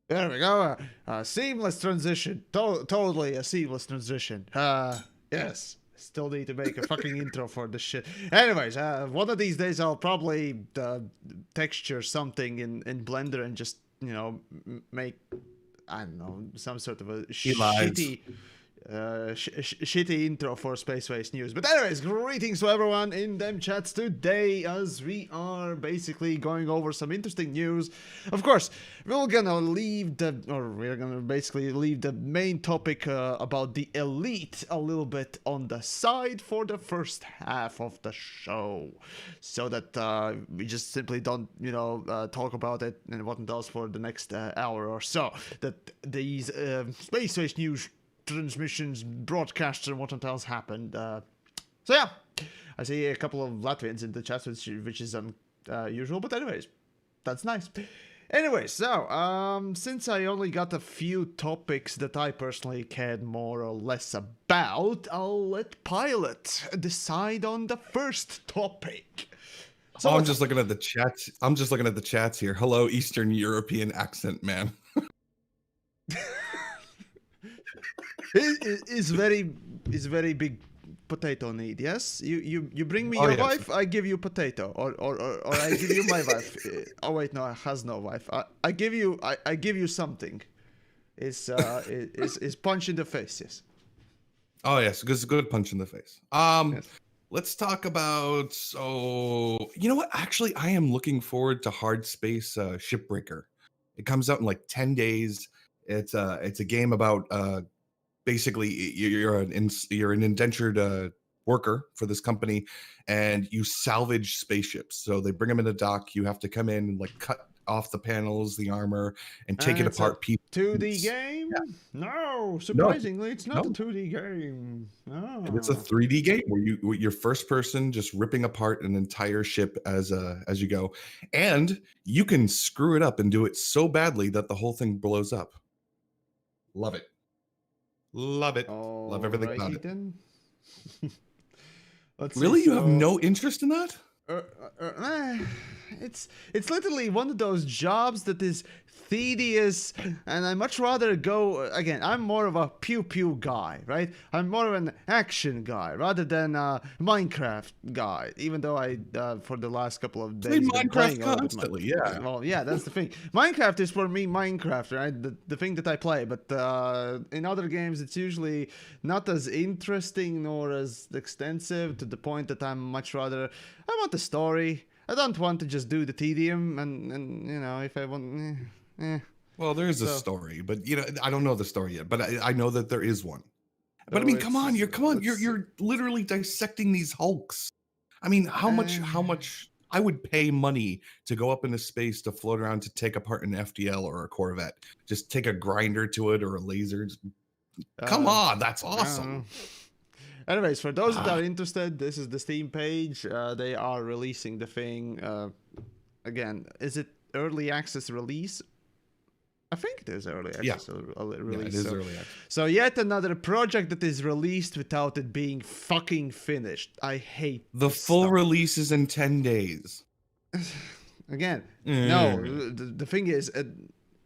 There we go. Seamless transition. Totally a seamless transition. Yes. Still need to make a fucking intro for this shit. Anyways, one of these days I'll probably texture something in Blender and just, you know, make, I don't know, some sort of a shitty intro for Space Waste News. But anyways, greetings to everyone in them chats today, as we are basically going over some interesting news. Of course, we're gonna leave the main topic about the elite a little bit on the side for the first half of the show, so that we just simply don't, you know, talk about it and what it does for the next hour or so. That these Space Waste News transmissions, broadcasts, and what else happened. So yeah, I see a couple of Latvians in the chat, which is unusual, but anyways, that's nice. Anyway, so since I only got a few topics that I personally cared more or less about, I'll let Pilot decide on the first topic. So I'm just looking at the chats. I'm just looking at the chats here. Hello, Eastern European accent, man. Is very big potato need. Yes, you bring me your wife, I give you potato, or I give you my wife. Oh wait, no, I has no wife. I give you something. Is punch in the face. Yes. Oh yes, good punch in the face. Yes. Let's talk about. So you know what? Actually, I am looking forward to Hard Space Shipbreaker. It comes out in like 10 days. It's a game about basically you're an indentured worker for this company, and you salvage spaceships. So they bring them in a dock. You have to come in and like off the panels, the armor, and take And it it's a apart piece. 2D game? Yeah. No, No, surprisingly, it's not a no. 2D game. And it's a No. 3D game where you're first person just ripping apart an entire ship as you go. And you can screw it up and do it so badly that the whole thing blows up. Love it. Love it. Love everything about Alrighty it. then. Let's see. Really? You have So, no interest in that? uh, uh, eh, it's literally one of those jobs that is tedious, and I much rather go again. I'm more of a pew pew guy, right? I'm more of an action guy rather than a Minecraft guy. Even though I for the last couple of Play days been playing Minecraft a little bit. constantly, yeah. Well, yeah, that's the thing. Minecraft is for me Minecraft, right? The thing that I play. But in other games, it's usually not as interesting nor as extensive to the point that I'm much rather. I want the story. I don't want to just do the tedium, and you know, if I want, Well, there is a So- story, but you know, I don't know the story yet, but I know that there is one. But I So mean, come on, let's- you're literally dissecting these hulks. I mean, how much I would pay money to go up into space to float around to take apart an FDL or a Corvette. Just take a grinder to it or a laser. Come on, that's awesome. Anyways, for those that are interested, this is the Steam page. They are releasing the thing. Again, is it early access release? I think it is early access release. Yeah, it is early access. So yet another project that is released without it being fucking finished. I hate The this full stuff. release is in 10 days. Again, no. The thing is,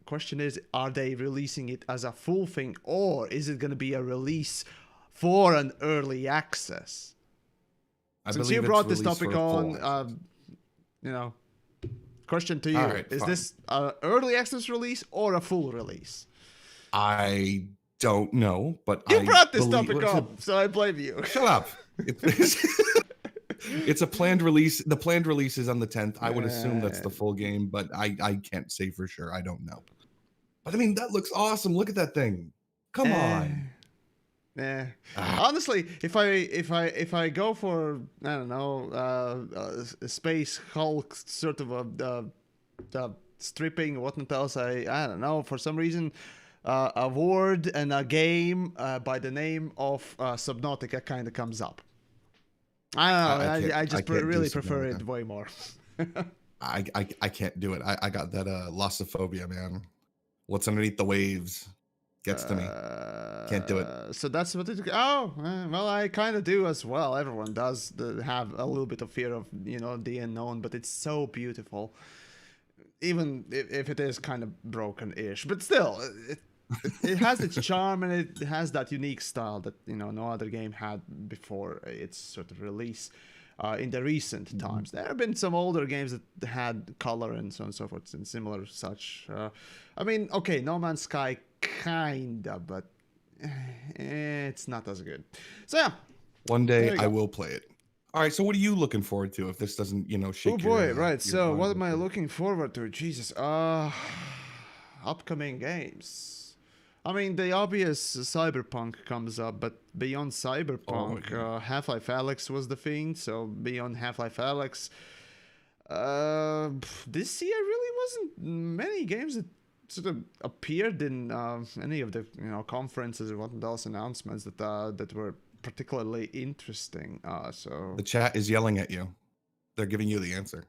question is, are they releasing it as a full thing, or is it going to be a release for an early access? I Since believe you it's brought this released topic for full on, access. you know, question to you: All right, is fine. this an early access release or a full release? I don't know, but You I brought this believe- topic up, so I blame you. Shut up. It's a planned release. The planned release is on the 10th. I would assume that's the full game, but I can't say for sure. I don't know. But I mean, that looks awesome. Look at that thing. Come on. Yeah. Ah. Honestly, if I go for, I don't know, a space Hulk sort of a stripping or whatnot else, I don't know, for some reason a word and a game by the name of Subnautica kind of comes up. I don't know. I just can't do really prefer Subnautica. it way more. I can't do it. I got that lossophobia, man. What's underneath the waves gets to me. Can't do it. So that's what it. Oh, well, I kind of do as well. Everyone does have a little bit of fear of the unknown, but it's so beautiful. Even if it is kind of broken-ish, but still, it has its charm and it has that unique style that no other game had before its sort of release. In the recent times, there have been some older games that had color and so on and so forth and similar such. I mean, okay, No Man's Sky kinda, but it's not as good. So yeah. One There day you I go. will play it. All right. So what are you looking forward to if this doesn't, shake Oh boy, your, right. your So what mind am I with it? looking forward to? Jesus. Upcoming games. I mean, the obvious Cyberpunk comes up, but beyond Cyberpunk, yeah. Half-Life Alyx was the thing. So beyond Half-Life Alyx, this year really wasn't many games that sort of appeared in any of the conferences or what else announcements that were particularly interesting. So The chat is yelling at you. They're giving you the answer.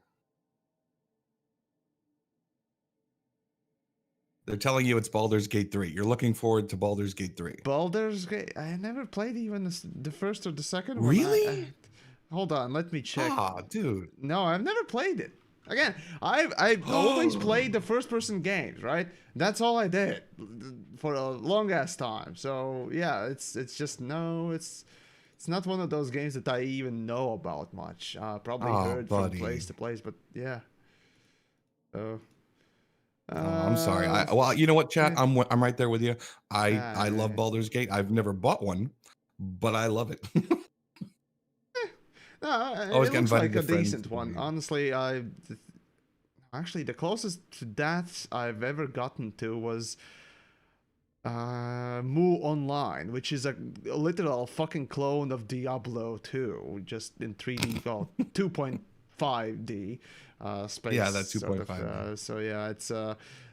They're telling you it's Baldur's Gate 3. You're looking forward to Baldur's Gate 3. Baldur's Gate. I never played even the first or the second one. Really? Hold on, let me check. Ah, dude. No, I've never played it. Again, I've always played the first person games, right? That's all I did for a long ass time. So yeah, it's just it's not one of those games that I even know about much. Probably Oh, heard buddy. from place to place, but yeah. So. Oh, I'm sorry. Well, you know what, chat? I'm right there with you. I love Ah. Baldur's Gate. I've never bought one, but I love it. No, Always it get looks invited like a to friends decent to one. play. Honestly, actually the closest to that I've ever gotten to was Mu Online, which is a literal fucking clone of Diablo 2, just in 3D, 2.5 5D space. Yeah, that sort of, 2.5D. so yeah, it's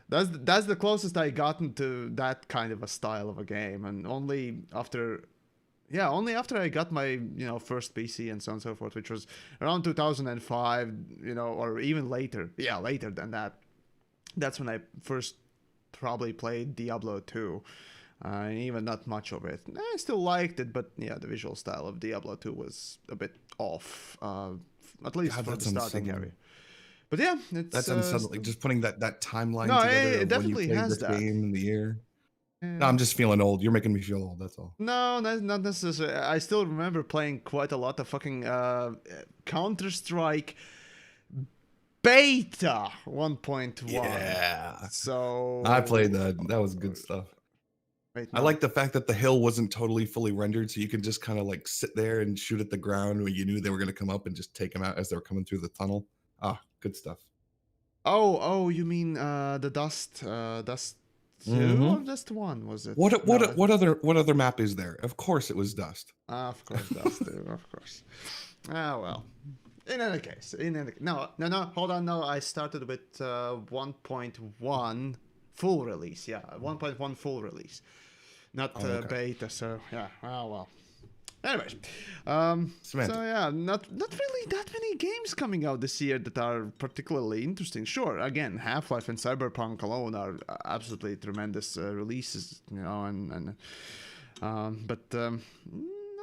that's the closest I gotten to that kind of a style of a game, and only after I got my first PC and so on and so forth, which was around 2005, or even later. Yeah, later than that. That's when I first probably played Diablo 2. Even not much of it. I still liked it, but yeah, the visual style of Diablo 2 was a bit off, at least God, for the that's starting unsettling. area. But yeah, it's That's unsettling. Just putting that timeline no, together it of when you definitely played has this that. game in the year. No, Yeah. I'm just feeling old. You're making me feel old. That's all. No, not necessarily. I still remember playing quite a lot of fucking Counter-Strike Beta 1.1. Yeah, So I played that. That was good stuff. wait, I no. like the fact that the hill wasn't totally fully rendered, so you could just kind of like sit there and shoot at the ground when you knew they were going to come up and just take them out as they were coming through the tunnel. Ah, good stuff. Oh, you mean the Dust 2 or Mm-hmm. Dust 1 was it? What No, what other map is there? Of course, it was Dust. of course Dust 2, of course. Ah, well. In any case, no, hold on, no, I started with 1.1 full release, yeah, 1.1 full release, not Oh, okay. beta, so yeah, well. Anyways, Semantic. so yeah, not really that many games coming out this year that are particularly interesting. Sure, again, Half-Life and Cyberpunk alone are absolutely tremendous releases, but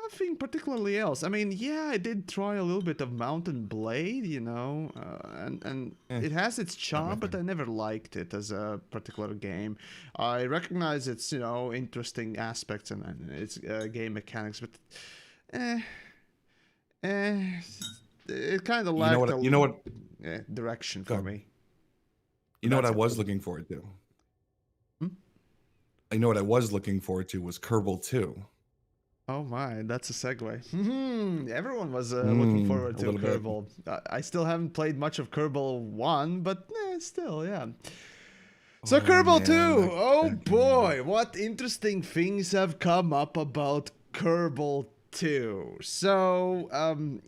nothing particularly else. I mean, yeah, I did try a little bit of Mountain Blade, and it has its charm, but I never liked it as a particular game. I recognize its interesting aspects and its game mechanics, but it kind of lacked You know what? direction Go for ahead. me. You know what I That's it. was looking forward to? Hmm? I know what I was looking forward to was Kerbal 2. Oh my, that's a segue. Everyone was looking forward A to little bit. Kerbal. I still haven't played much of Kerbal 1, but still, yeah. So Oh, Kerbal 2, man, oh that boy, what interesting things have come up about Kerbal 2. So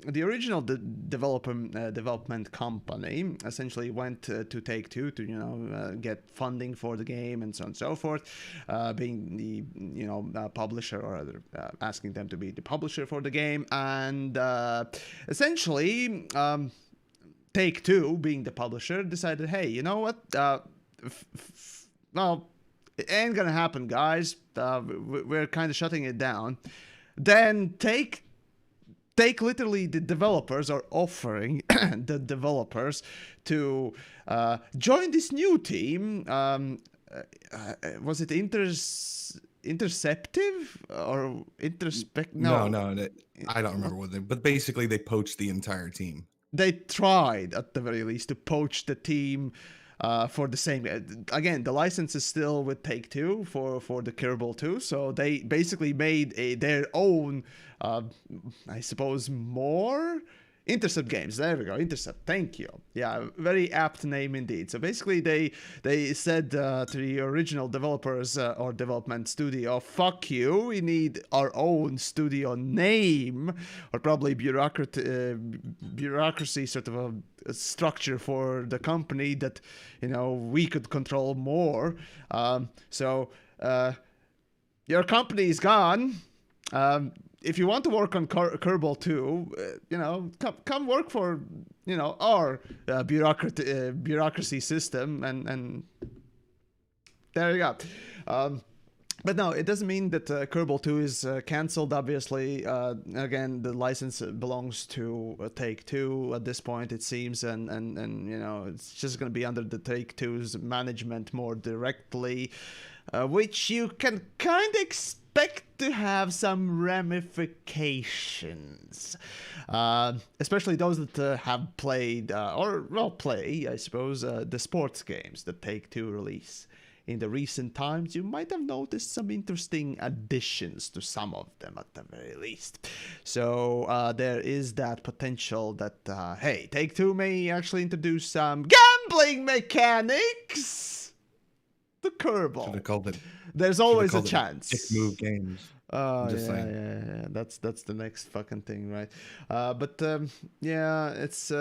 the original development company essentially went to Take-Two to get funding for the game and so on and so forth, being the publisher, or rather asking them to be the publisher for the game, and essentially Take-Two, being the publisher, decided, hey, you know what? Well, it ain't gonna happen, guys. We're kind of shutting it down. Then take literally the developers, are offering the developers to join this new team. Was it interceptive or introspect? No, No, I don't remember what they. But basically, they poached the entire team. they tried at the very least to poach the team for the same. Again, the license is still with Take-Two for the Kerbal 2, so they basically made their own, I suppose, more Intercept Games. There we go, Intercept. Thank you. Yeah, very apt name indeed. So basically, they said to the original developers or development studio, "Fuck you. We need our own studio name, or probably bureaucracy sort of a structure for the company that we could control more. So your company is gone. If you want to work on Kerbal 2, come work for our bureaucracy system, and there you go." But no, it doesn't mean that Kerbal 2 is cancelled, obviously. Again, the license belongs to Take-Two at this point, it seems, and it's just going to be under the Take-Two's management more directly, which you can kind of expect to have some ramifications. Especially those that have played, play, I suppose, the sports games that Take-Two release. In the recent times, you might have noticed some interesting additions to some of them at the very least. So there is that potential that, hey, Take-Two may actually introduce some gambling mechanics to Kerbal. Should have called it. There's always a chance. Dick move games. Oh Just yeah, saying. yeah. That's the next fucking thing, right? But yeah, it's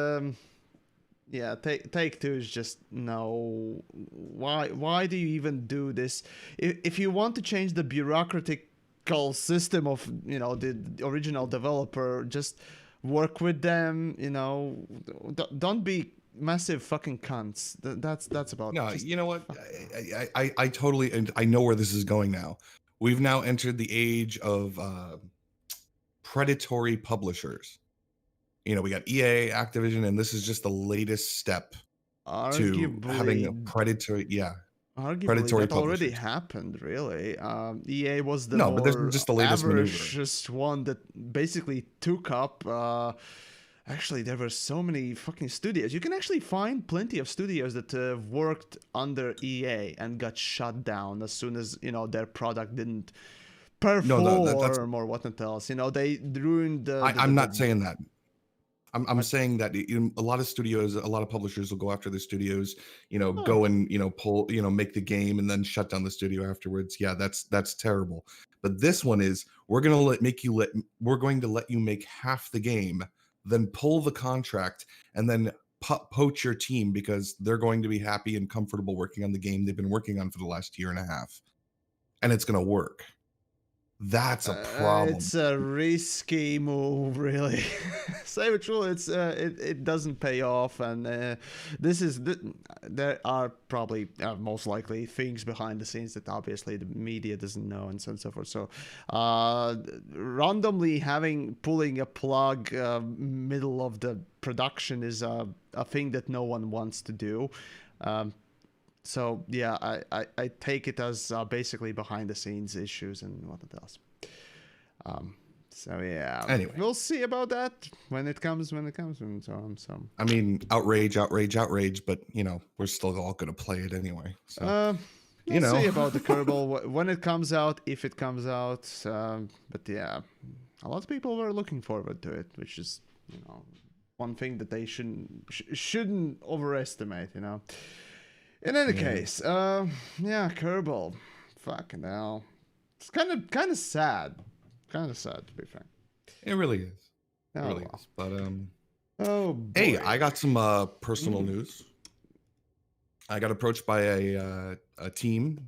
yeah. Take Two is just no. Why do you even do this? If you want to change the bureaucratical system of the original developer, just work with them. Don't be massive fucking cunts. That's about No, just you know what? fuck. I totally, and I know where this is going now. We've now entered the age of predatory publishers. We got EA, Activision, and this is just the latest step to having a Arguably, Arguably, predatory that already publishers. happened, really. EA was the No, but this is more just the latest maneuver. avaricious one that basically took up. Actually, there were so many fucking studios. You can actually find plenty of studios that worked under EA and got shut down as soon as their product didn't No, that's. perform or whatnot else. They ruined I'm not saying that. I'm what? saying that a lot of studios, a lot of publishers will go after the studios, Oh, go and pull, make the game and then shut down the studio afterwards. Yeah, that's terrible. But this one is we're going to let you make half the game, then pull the contract, and then poach your team because they're going to be happy and comfortable working on the game they've been working on for the last year and a half, and it's going to work. That's a problem. it's a risky move, really. Say it true, it doesn't pay off, and there are probably most likely things behind the scenes that obviously the media doesn't know, and so on and so forth. So, randomly pulling a plug middle of the production is a thing that no one wants to do. So yeah, I take it as basically behind the scenes issues and what else. So yeah, Anyway. we'll see about that when it comes, and so on. So I mean, outrage, but we're still all gonna play it anyway. So we'll see about the Kerbal when it comes out, if it comes out. But yeah, a lot of people were looking forward to it, which is one thing that they shouldn't overestimate. In any case, yeah, Kerbal, fucking hell, it's kind of sad, to be frank. it really is. It Oh really well. is. But Oh boy. hey, I got some personal news. I got approached by a team,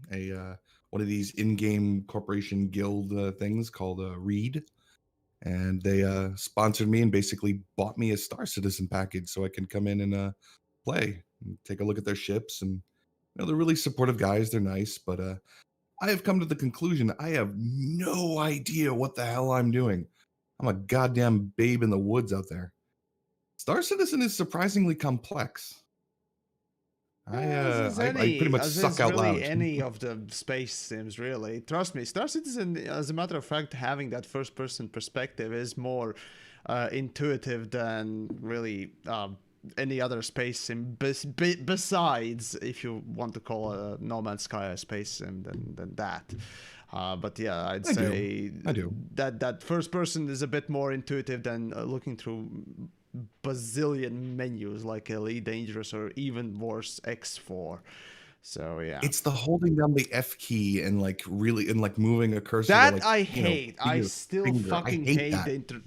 one of these in-game corporation guild things called Reed, and they sponsored me and basically bought me a Star Citizen package so I can come in and play and take a look at their ships. And they're really supportive guys. They're nice, but I have come to the conclusion I have no idea what the hell I'm doing. I'm a goddamn babe in the woods out there. Star Citizen is surprisingly complex. I pretty much As suck is out really loud. any of the space sims, really. Trust me, Star Citizen, as a matter of fact, having that first-person perspective is more intuitive than really any other space sim. Besides, if you want to call No Man's Sky a space sim, than that. But yeah, I'd say I do. that first person is a bit more intuitive than looking through bazillion menus like Elite Dangerous or even worse X4. So yeah, It's the holding down the F key and moving a cursor that to like I hate. I your still finger. I fucking hate hate that.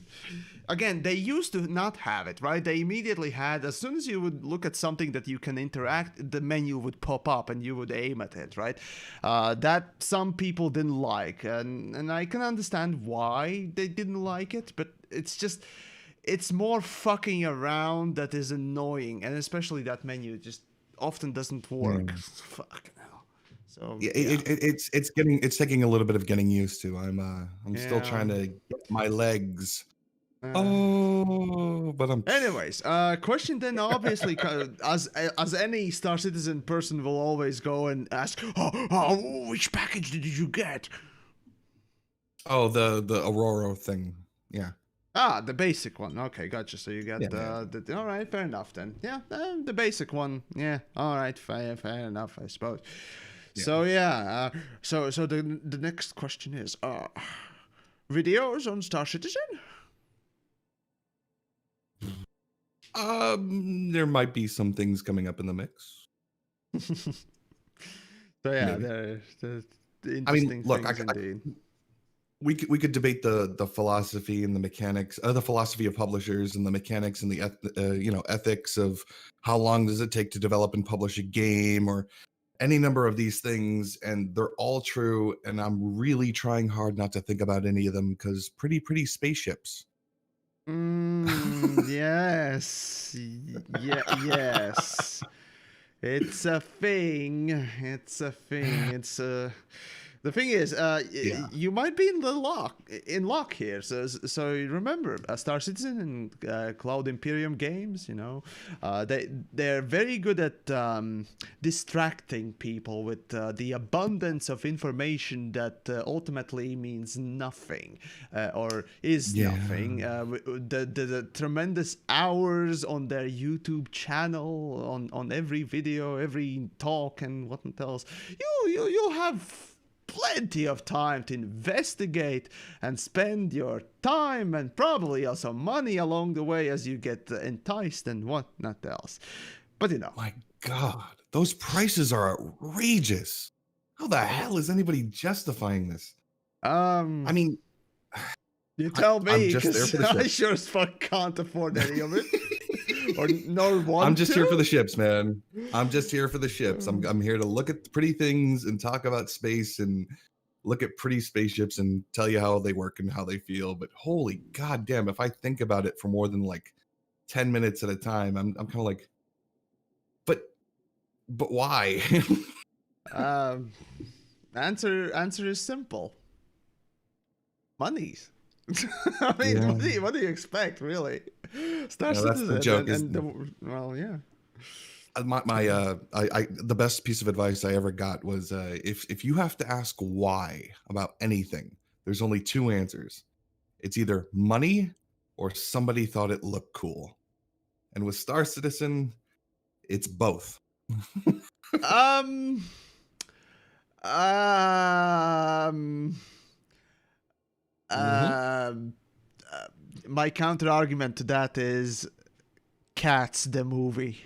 Again, they used to not have it, right? They immediately had, as soon as you would look at something that you can interact, the menu would pop up and you would aim at it, right? That some people didn't like, and I can understand why they didn't like it, but it's more fucking around that is annoying, and especially that menu just often doesn't work. Fucking hell. So Yeah, yeah. it's taking a little bit of getting used to. I'm still Yeah. trying to get my legs. Uh, But I'm Anyways, question then obviously, as any Star Citizen person will always go and ask, which package did you get? the Aurora thing. Yeah. The basic one. Okay, gotcha. So you got Yeah. the. All right, fair enough then. Yeah, the basic one. Yeah, all right, fair enough, I suppose. Yeah. So yeah, so the next question is, videos on Star Citizen? There might be some things coming up in the mix. So yeah, Maybe. there's the I mean, interesting look, things indeed. we could debate the philosophy and the mechanics, the philosophy of publishers and the mechanics and the ethics of how long does it take to develop and publish a game, or any number of these things, and they're all true. And I'm really trying hard not to think about any of them because pretty spaceships. Yes. Yes. It's a thing. It's a thing. It's a. The thing is, Yeah. you might be in luck here. So remember, Star Citizen and Cloud Imperium games, they're very good at distracting people with the abundance of information that ultimately means nothing or is nothing. The tremendous hours on their YouTube channel, on every video, every talk, and what else. You'll have plenty of time to investigate and spend your time and probably also money along the way as you get enticed and whatnot else. But My God, those prices are outrageous. How the hell is anybody justifying this? I mean, you tell I'm me, just there because for the I ships. sure as fuck can't afford any of it. Or no one. I'm just here for the ships, man. I'm just here for the ships. I'm here to look at the pretty things and talk about space and look at pretty spaceships and tell you how they work and how they feel. But holy goddamn, if I think about it for more than like 10 minutes at a time, I'm kind of like, but why? Answer is simple. Monies. I mean, what do you expect, really? Star Citizen, that's the joke. Well, yeah. The best piece of advice I ever got was if you have to ask why about anything, there's only two answers. It's either money or somebody thought it looked cool. And with Star Citizen, it's both. Um. Mhm. My counter argument to that is Cats the movie.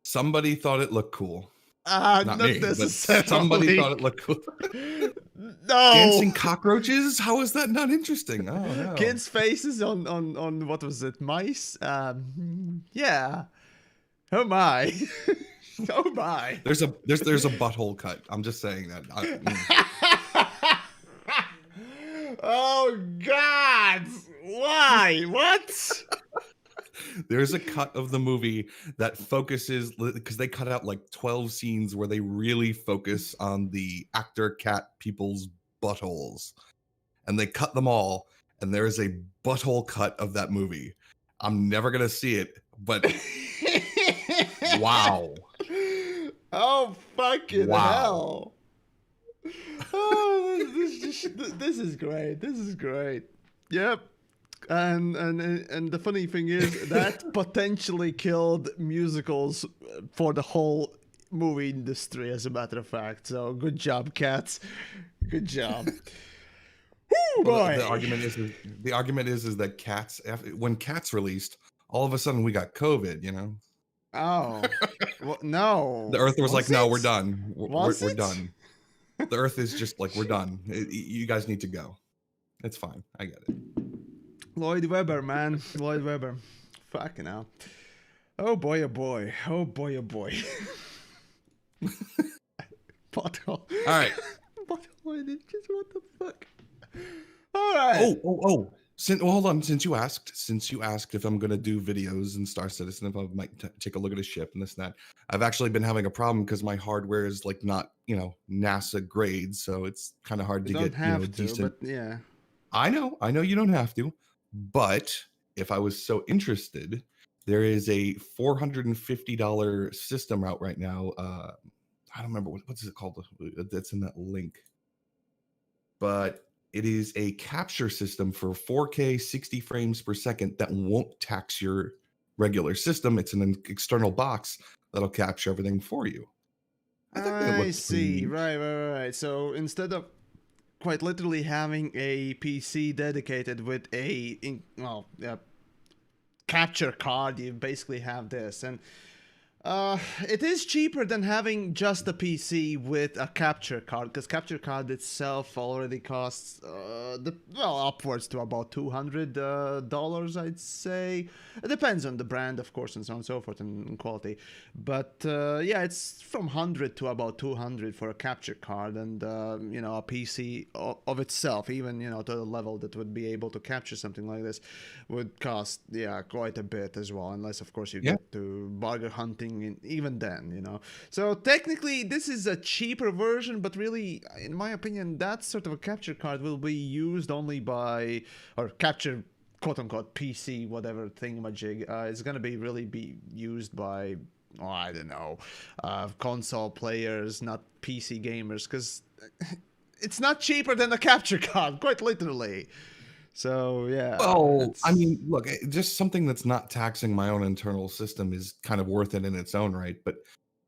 Somebody thought it looked cool. Not me, but necessarily. somebody thought it looked cool. No. Dancing cockroaches? How is that not interesting? Oh no. Kids' faces on what was it? Mice? Yeah. Oh my. Oh my. There's a butthole cut. I'm just saying that. Oh God! Why? What? There's a cut of the movie that focuses, because they cut out like 12 scenes where they really focus on the actor cat people's buttholes, and they cut them all, and there is a butthole cut of that movie. I'm never gonna see it, but wow. Oh fucking Wow. hell. Oh, this is great. This is great. Yep. And the funny thing is that potentially killed musicals for the whole movie industry, as a matter of fact. So good job, Cats. Good job. Woo, boy. The argument is that Cats, when Cats released, all of a sudden we got COVID, Oh, well, no. The Earth was like, no, it? we're done. We're it? done. The Earth is just like, we're done. You guys need to go. It's fine. I get it. Lloyd Webber, man. Lloyd Webber. Fucking hell. Oh boy, oh boy. Oh boy, oh boy. Butthole. All right. Butthole, just what the fuck? All right. Oh. Hold on. Since you asked if I'm going to do videos in Star Citizen, if I might take a look at a ship and this and that, I've actually been having a problem because my hardware is like not, NASA grade, so it's kind of hard to get, decent. But yeah. I know you don't have to, but if I was so interested, there is a $450 system out right now. I don't remember what's it called. That's in that link, but it is a capture system for 4K 60 frames per second that won't tax your regular system. It's an external box that'll capture everything for you. I see. Right. So instead of quite literally having a PC dedicated with a capture card, you basically have this. And It is cheaper than having just a PC with a capture card, because capture card itself already costs upwards to about $200, I'd say. It depends on the brand, of course, and so on and so forth, and quality. But yeah, it's from 100 to about 200 for a capture card, and a PC of itself, even to the level that would be able to capture something like this, would cost quite a bit as well, unless of course you get to bugger hunting. Even then, so technically this is a cheaper version, but really, in my opinion, that sort of a capture card will be used only by, or capture quote-unquote PC whatever thingamajig, it's gonna be used by, I don't know, console players, not PC gamers, because it's not cheaper than a capture card, quite literally. So yeah. Well, I mean, look, just something that's not taxing my own internal system is kind of worth it in its own right. But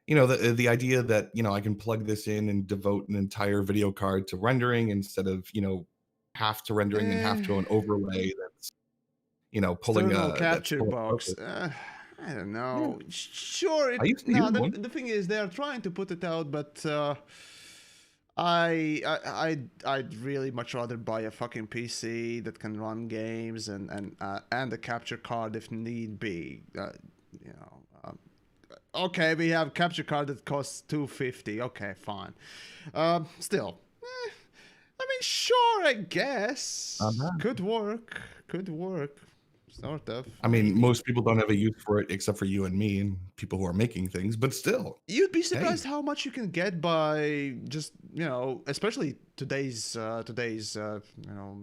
the idea that I can plug this in and devote an entire video card to rendering instead of half to rendering and half to an overlay that's pulling external a capture box. I don't know. Yeah. Sure. I used to use one. The thing is, they are trying to put it out, but I'd really much rather buy a fucking PC that can run games and a capture card if need be. Okay, we have capture card that costs $250. Okay, fine. Still, I mean, sure, I guess could work. Sort of. I mean, most people don't have a use for it except for you and me and people who are making things, but still. You'd be surprised how much you can get by just, especially today's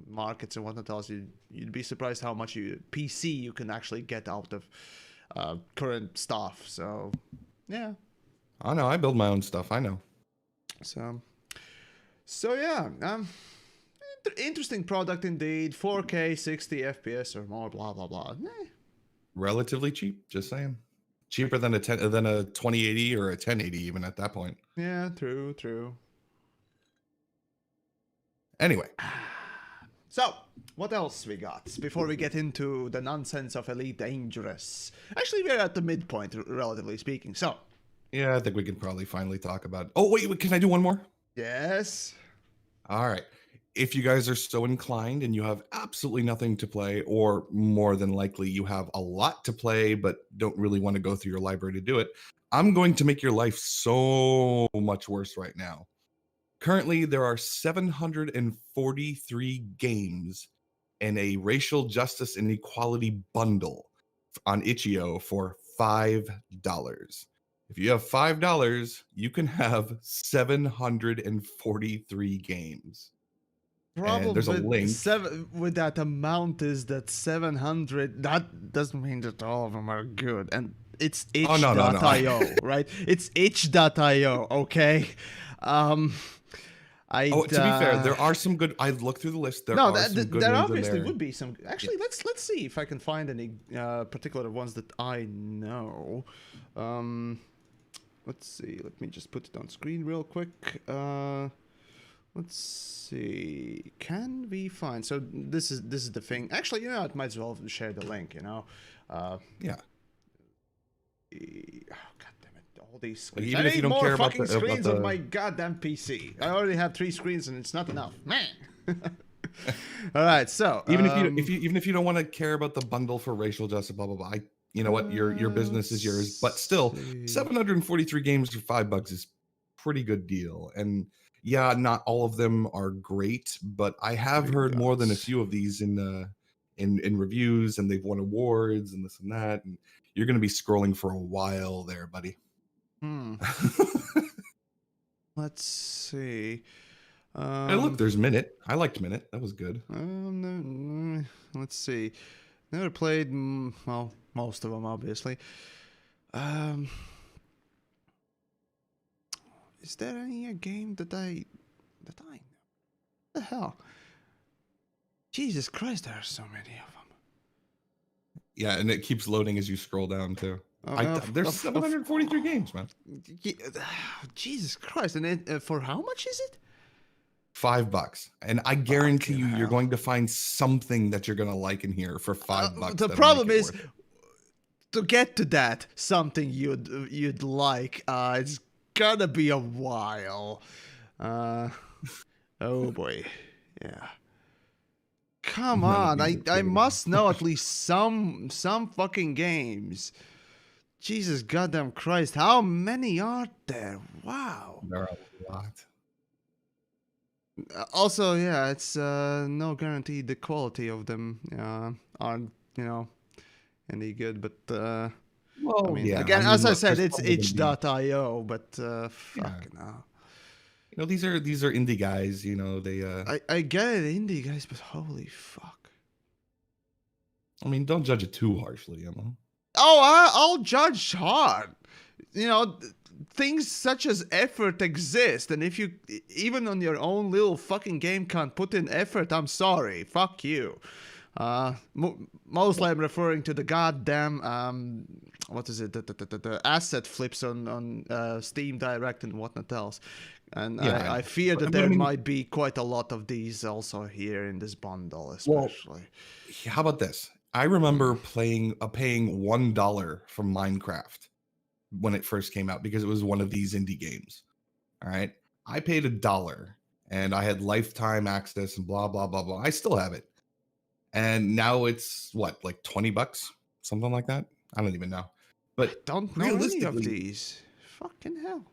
markets and whatnot else. You'd be surprised how much PC you can actually get out of current stuff. So, yeah. I know. I build my own stuff. I know. So yeah. Interesting product indeed. 4K, 60 FPS or more. Blah blah blah. Relatively cheap. Just saying. Cheaper than a 2080 or a 1080 even at that point. Yeah, true. Anyway. So, what else we got before we get into the nonsense of Elite Dangerous? Actually, we're at the midpoint, relatively speaking. So. Yeah, I think we can probably finally talk about. Oh wait, can I do one more? Yes. All right. If you guys are so inclined and you have absolutely nothing to play, or more than likely you have a lot to play but don't really want to go through your library to do it, I'm going to make your life so much worse right now. Currently, there are 743 games in a racial justice and equality bundle on itch.io for $5. If you have $5, you can have 743 games. Problem there's a link. with that amount is that 700, that doesn't mean that all of them are good. And it's itch.io, right? It's itch.io, okay? To be fair, there are some good. I looked through the list. There obviously would be some. Actually, let's see if I can find any particular ones that I know. Let's see. Let me just put it on screen real quick. Let's see. Can we find? So this is the thing. Actually, I might as well share the link. Yeah. Oh, God damn it! All these screens. Even I if you need don't care more about fucking screens on my goddamn PC. I already have 3 screens and it's not enough, man. All right, so even if you don't want to care about the bundle for racial justice, blah blah blah. You know what? Your business is yours, but still, 743 games for $5 is pretty good deal. And yeah, not all of them are great, but I have heard more than a few of these in reviews, and they've won awards and this and that. And you're going to be scrolling for a while there, buddy. Let's see. Hey, look, there's Minute. I liked Minute. That was good. Let's see. Never played, well, most of them, obviously. Is there any game that I know? What the hell? Jesus Christ, there are so many of them. Yeah, and it keeps loading as you scroll down too. There's 743 games, man. Jesus Christ! And for how much is it? $5, and I guarantee you're going to find something that you're gonna like in here for $5. The problem is, to get to that, something you'd like, it's gonna be a while. Oh boy, yeah. Come None of on, these are I created must know at least some fucking games. Jesus goddamn Christ, how many are there? Wow. There are a lot. Also, yeah, it's no guarantee the quality of them aren't, any good, but I Well, mean, yeah. I again, mean, as I look, said, there's it's probably gonna be itch.io, but yeah. fucking hell. You know, these are indie guys. You know, they. I get it, indie guys, but holy fuck. I mean, don't judge it too harshly. You know. Oh, I'll judge hard. Things such as effort exist, and if you even on your own little fucking game can't put in effort, I'm sorry. Fuck you. Mostly I'm referring to the goddamn what is it? The asset flips on Steam Direct and whatnot else. And Yeah, I I know. fear that But I there mean, might be quite a lot of these also here in this bundle, well, especially. how about this? I remember paying $1 from Minecraft when it first came out because it was one of these indie games. All right. I paid $1 and I had lifetime access and blah blah blah blah. I still have it. And now it's what, like $20? Something like that? I don't even know. I But don't know any of realistically, these. Fucking hell.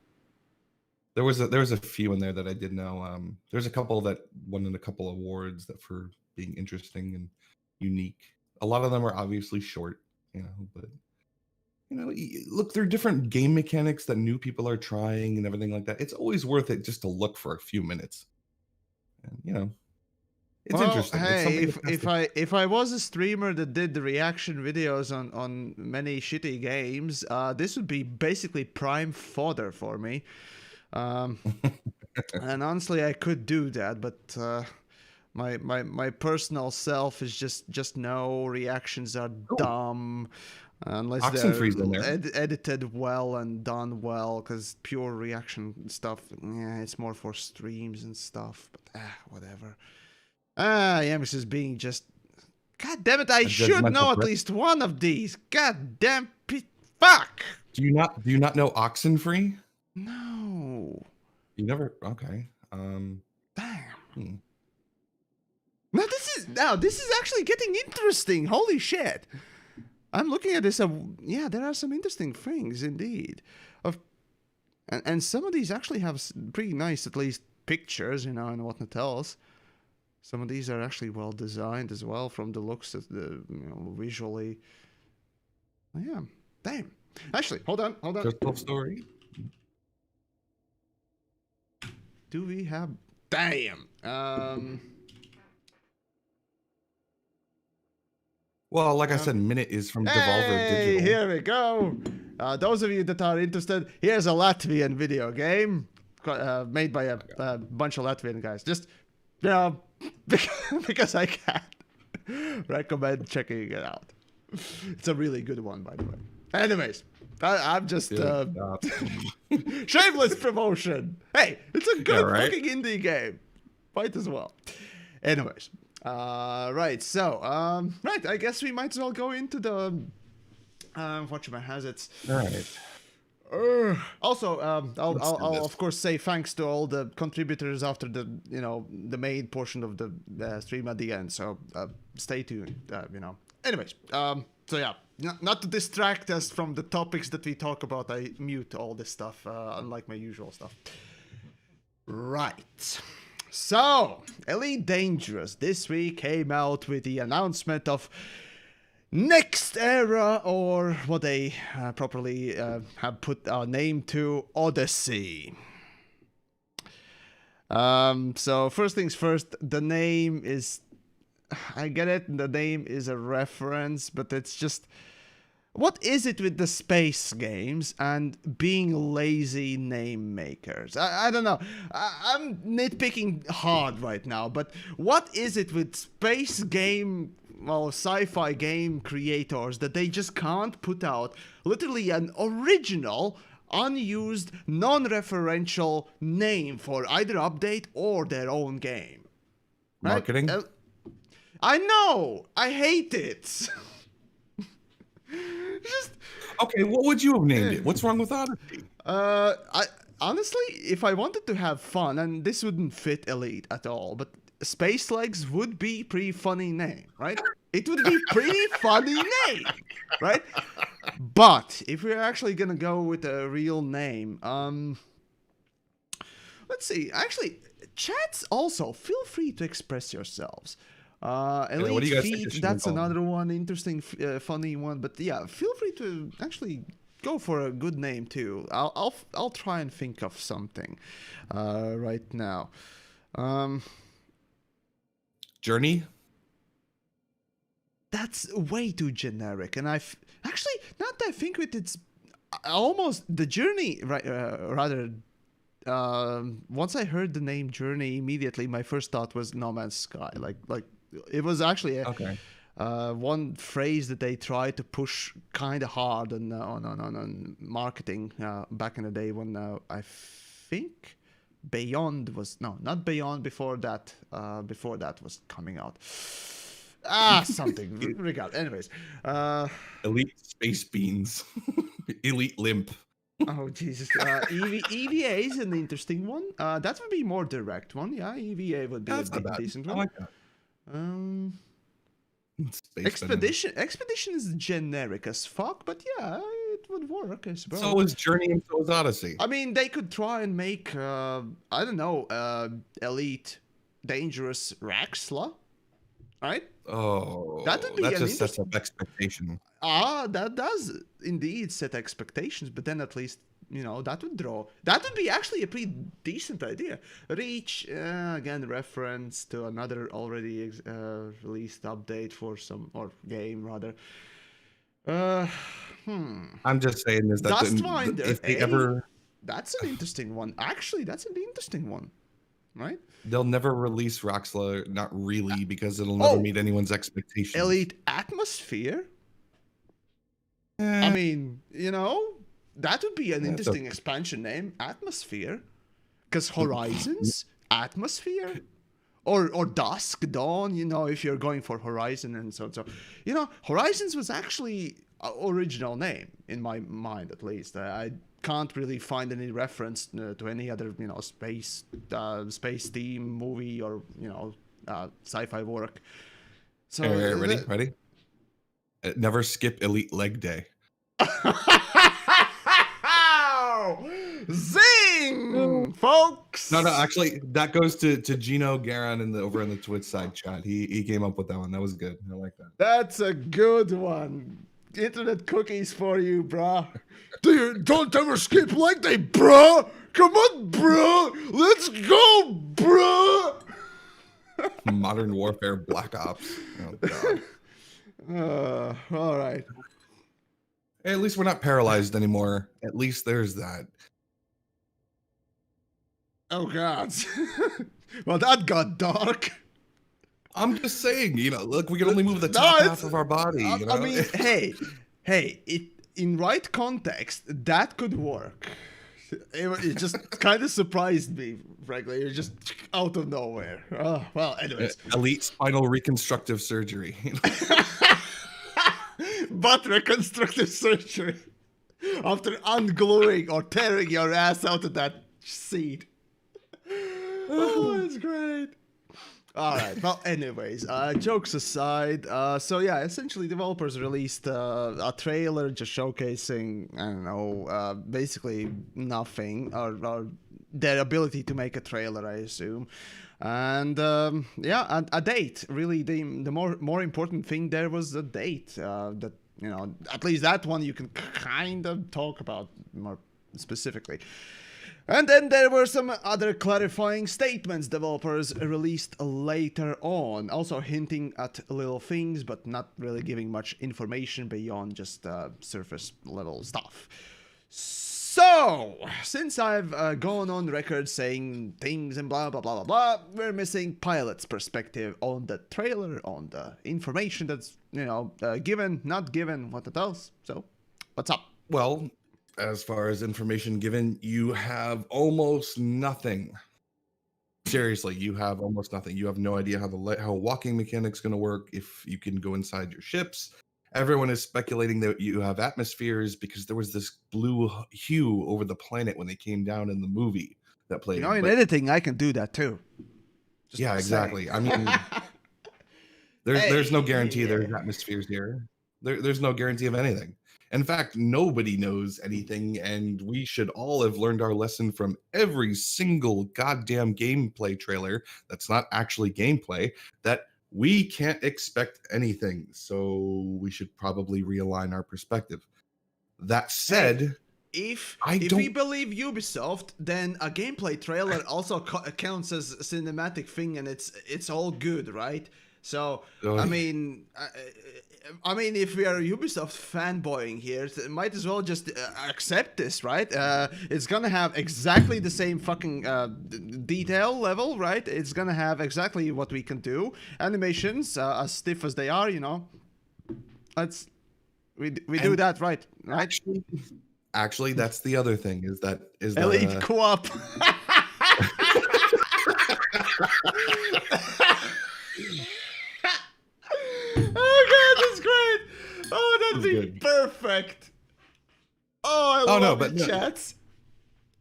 there was a few in there that I did know. There's a couple that won in a couple awards that for being interesting and unique. A lot of them are obviously short, but look, there are different game mechanics that new people are trying and everything like that. It's always worth it just to look for a few minutes. And it's Well, interesting. It's hey, something that has to. if I was a streamer that did the reaction videos on many shitty games, this would be basically prime fodder for me. Um, and honestly, I could do that, but my personal self is just no, reactions are Oh, dumb unless they're Oxenfree's in there. edited well and done well, because pure reaction stuff, yeah, it's more for streams and stuff, but whatever. Yamiks is being just, god damn it, I A should judgmental know at prick. least one of these. God damn fuck. Do you not know Oxenfree? No. You never. Okay. Damn. Hmm. Now this is actually getting interesting. Holy shit. I'm looking at this. Yeah, there are some interesting things indeed. And some of these actually have pretty nice, at least pictures, and whatnot else. Some of these are actually well designed as well from the looks of the visually. Oh, yeah. Damn. Actually, hold on. Crystal Story. Do we have? Damn. Well, like I said, Minute is from Devolver Hey, Digital. here we go. Those of you that are interested, here's a Latvian video game made by a bunch of Latvian guys. Just, because I can recommend checking it out. It's a really good one, by the way. Anyways, I'm just shameless promotion. Hey, it's a good fucking indie game. Might as well. Anyways, right. So, right. I guess we might as well go into the whatchamahazards. All right. Also, I'll of course say thanks to all the contributors after the the main portion of the stream at the end. So stay tuned. Anyways, so yeah, not to distract us from the topics that we talk about, I mute all this stuff, unlike my usual stuff. Right. So, Elite Dangerous this week came out with the announcement of Next Era, or what they properly have put our name to, Odyssey. So first things first, the name is, I get it, the name is a reference, but it's just, what is it with the space games and being lazy name makers? I don't know. I'm nitpicking hard right now, but what is it with space game, well, sci-fi game creators that they just can't put out literally an original, unused, non-referential name for either update or their own game? Right? I know! I hate it! Just Okay, what would you have named it? What's wrong with Odyssey? I honestly, if I wanted to have fun, and this wouldn't fit Elite at all, but Space Legs would be pretty funny name, right? It would be pretty funny name, right? But if we're actually gonna go with a real name, let's see. Actually, chats also feel free to express yourselves. What do Elite you guys think it Feet, should be that's called? another one, interesting, funny one. But yeah, feel free to actually go for a good name too. I'll try and think of something right now. Journey? That's way too generic, and actually, now that I think with it's almost the journey, right? Rather, once I heard the name Journey, immediately my first thought was No Man's Sky. Like it was actually Okay. one phrase that they tried to push kind of hard on marketing back in the day when I think Beyond was not Beyond before that was coming out. Something regard. Anyways, Elite Space Beans. Elite Limp. oh Jesus, EVA is an interesting one. That would be more direct one. Yeah, EVA would be That's a not bad. decent I one. like that. Space Expedition is generic as fuck, but yeah, it would work, I suppose. So is Journey and so is Odyssey. I mean, they could try and make I don't know, Elite Dangerous Raxla, right? Oh, That would be that an just sets up expectation. That does indeed set expectations, but then at least, that would be actually a pretty decent idea. Reach, again, reference to another already released update for or game, rather. I'm just saying is that Dustwinder, if they hey, ever, that's an interesting one. Actually, that's an interesting one, right? they'll never release Roxla, not really, because it'll never meet anyone's expectations. Elite Atmosphere? I Eh, mean, that would be an interesting expansion name, Atmosphere. Because Horizons, Atmosphere, or Dusk, Dawn, if you're going for Horizon and so on. So, Horizons was actually an original name, in my mind at least. I can't really find any reference to any other, space theme movie or, sci-fi work. So, ready? Never skip Elite Leg Day. Zing, folks! No, actually, that goes to Gino Garan over in the Twitch side chat. He came up with that one. That was good. I like that. That's a good one. Internet cookies for you, brah. Don't ever skip leg day, bruh. Come on, bruh. Let's go, bruh. Modern Warfare Black Ops. Oh, God. All right. Hey, at least we're not paralyzed anymore. At least there's that. Oh, God. Well, that got dark. I'm just saying, look, we can only move the top half of our body. I mean, hey, in right context, that could work. It just kind of surprised me, frankly. It just out of nowhere. Oh, well, anyways. Elite spinal reconstructive surgery. Butt reconstructive surgery. After ungluing or tearing your ass out of that seat. Oh, it's great. All right. Well, anyways, jokes aside, so yeah, essentially developers released a trailer just showcasing, I don't know, basically nothing, or their ability to make a trailer, I assume. And yeah, a date. Really, the more important thing there was a date. That, at least that one you can kind of talk about more specifically. And then there were some other clarifying statements developers released later on, also hinting at little things, but not really giving much information beyond just surface level stuff. So, since I've gone on record saying things and blah, blah, blah, blah, blah, we're missing Pilot's perspective on the trailer, on the information that's, given, not given, what else. So, what's up? Well, as far as information given, you have almost nothing. Seriously, you have almost nothing. You have no idea how walking mechanic's going to work, if you can go inside your ships, Everyone is speculating that you have atmospheres because there was this blue hue over the planet when they came down in the movie that You know, played. in But editing, I can do that too. Just yeah, saying. exactly. I mean, there's no guarantee there's atmospheres here. There's no guarantee of anything. In fact, nobody knows anything, and we should all have learned our lesson from every single goddamn gameplay trailer that's not actually gameplay, that we can't expect anything. So we should probably realign our perspective. That Hey, said, if I we don't. believe Ubisoft, then a gameplay trailer also counts as a cinematic thing, and it's all good, right? So I Ugh. mean, if we are Ubisoft fanboying here, might as well just accept this, right? It's gonna have exactly the same fucking detail level, right? It's gonna have exactly what we can do. Animations, as stiff as they are, you know. Let's we do And that, right? actually, that's the other thing is that Elite co-op. Oh god, that's great. Oh, that'd be good. perfect. Oh, I Oh no, love but it, no, chats.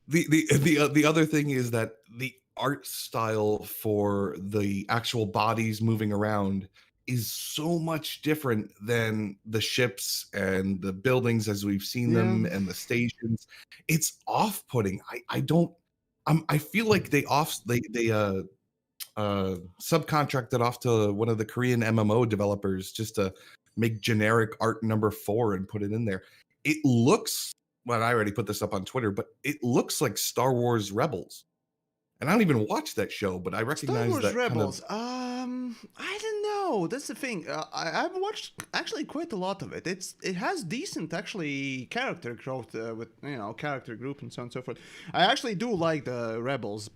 the other thing is that the art style for the actual bodies moving around is so much different than the ships and the buildings as we've seen Yeah. them and the stations. It's off-putting. I don't. I feel like they subcontracted off to one of the Korean MMO developers just to make generic art number 4 and put it in there. It looks, well, I already put this up on Twitter, but it looks like Star Wars Rebels. And I don't even watch that show, but I Star recognize Wars that kind of. Rebels. I don't know. That's the thing. I've watched actually quite a lot of it. It has decent actually character growth with character group and so on and so forth. I actually do like the Rebels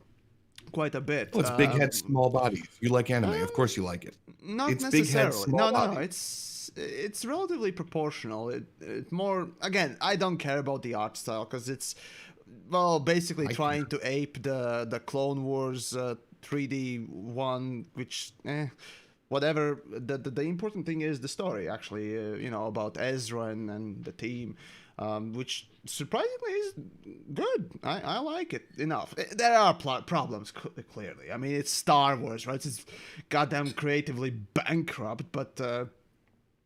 quite a bit. Well, it's big heads, small bodies. You like anime, of course you like it. Not It's big heads, necessarily. small No. bodies. It's relatively proportional. It more again. I don't care about the art style because it's basically I trying to ape the Clone Wars 3D one, which whatever. The important thing is the story actually. About Ezra and the team. Which surprisingly is good. I like it enough. There are problems, clearly. I mean, it's Star Wars, right? It's goddamn creatively bankrupt, but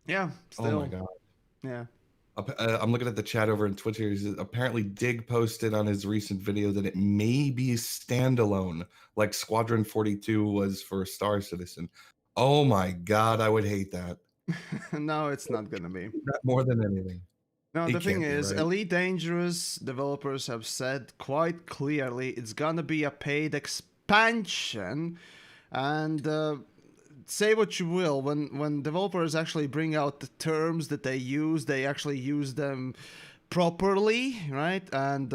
yeah, Oh still. my god. Yeah. I'm looking at the chat over on Twitter. Apparently, Dig posted on his recent video that it may be standalone, like Squadron 42 was for Star Citizen. Oh my god, I would hate that. No, it's not gonna be. That more than anything. No, It the thing can't be, is, right? Elite Dangerous developers have said quite clearly it's gonna be a paid expansion, and say what you will, when developers actually bring out the terms that they actually use them properly, right? And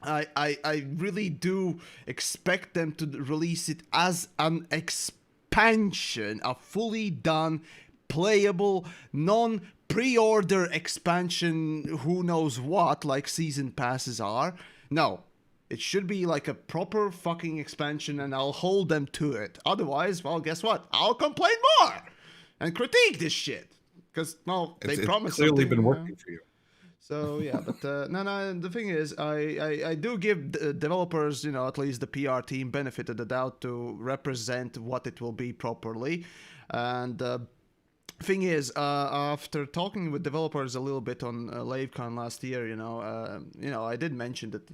I really do expect them to release it as an expansion, a fully done, playable, non-pre-order expansion, who knows what, like season passes are. No, it should be like a proper fucking expansion, and I'll hold them to it. Otherwise, well, guess what? I'll complain more and critique this shit. Because, well, they It's promised clearly something, been working for you. So yeah, but no. The thing is, I do give developers, at least the PR team, benefit of the doubt to represent what it will be properly, and thing is, after talking with developers a little bit on LaveCon last year, I did mention that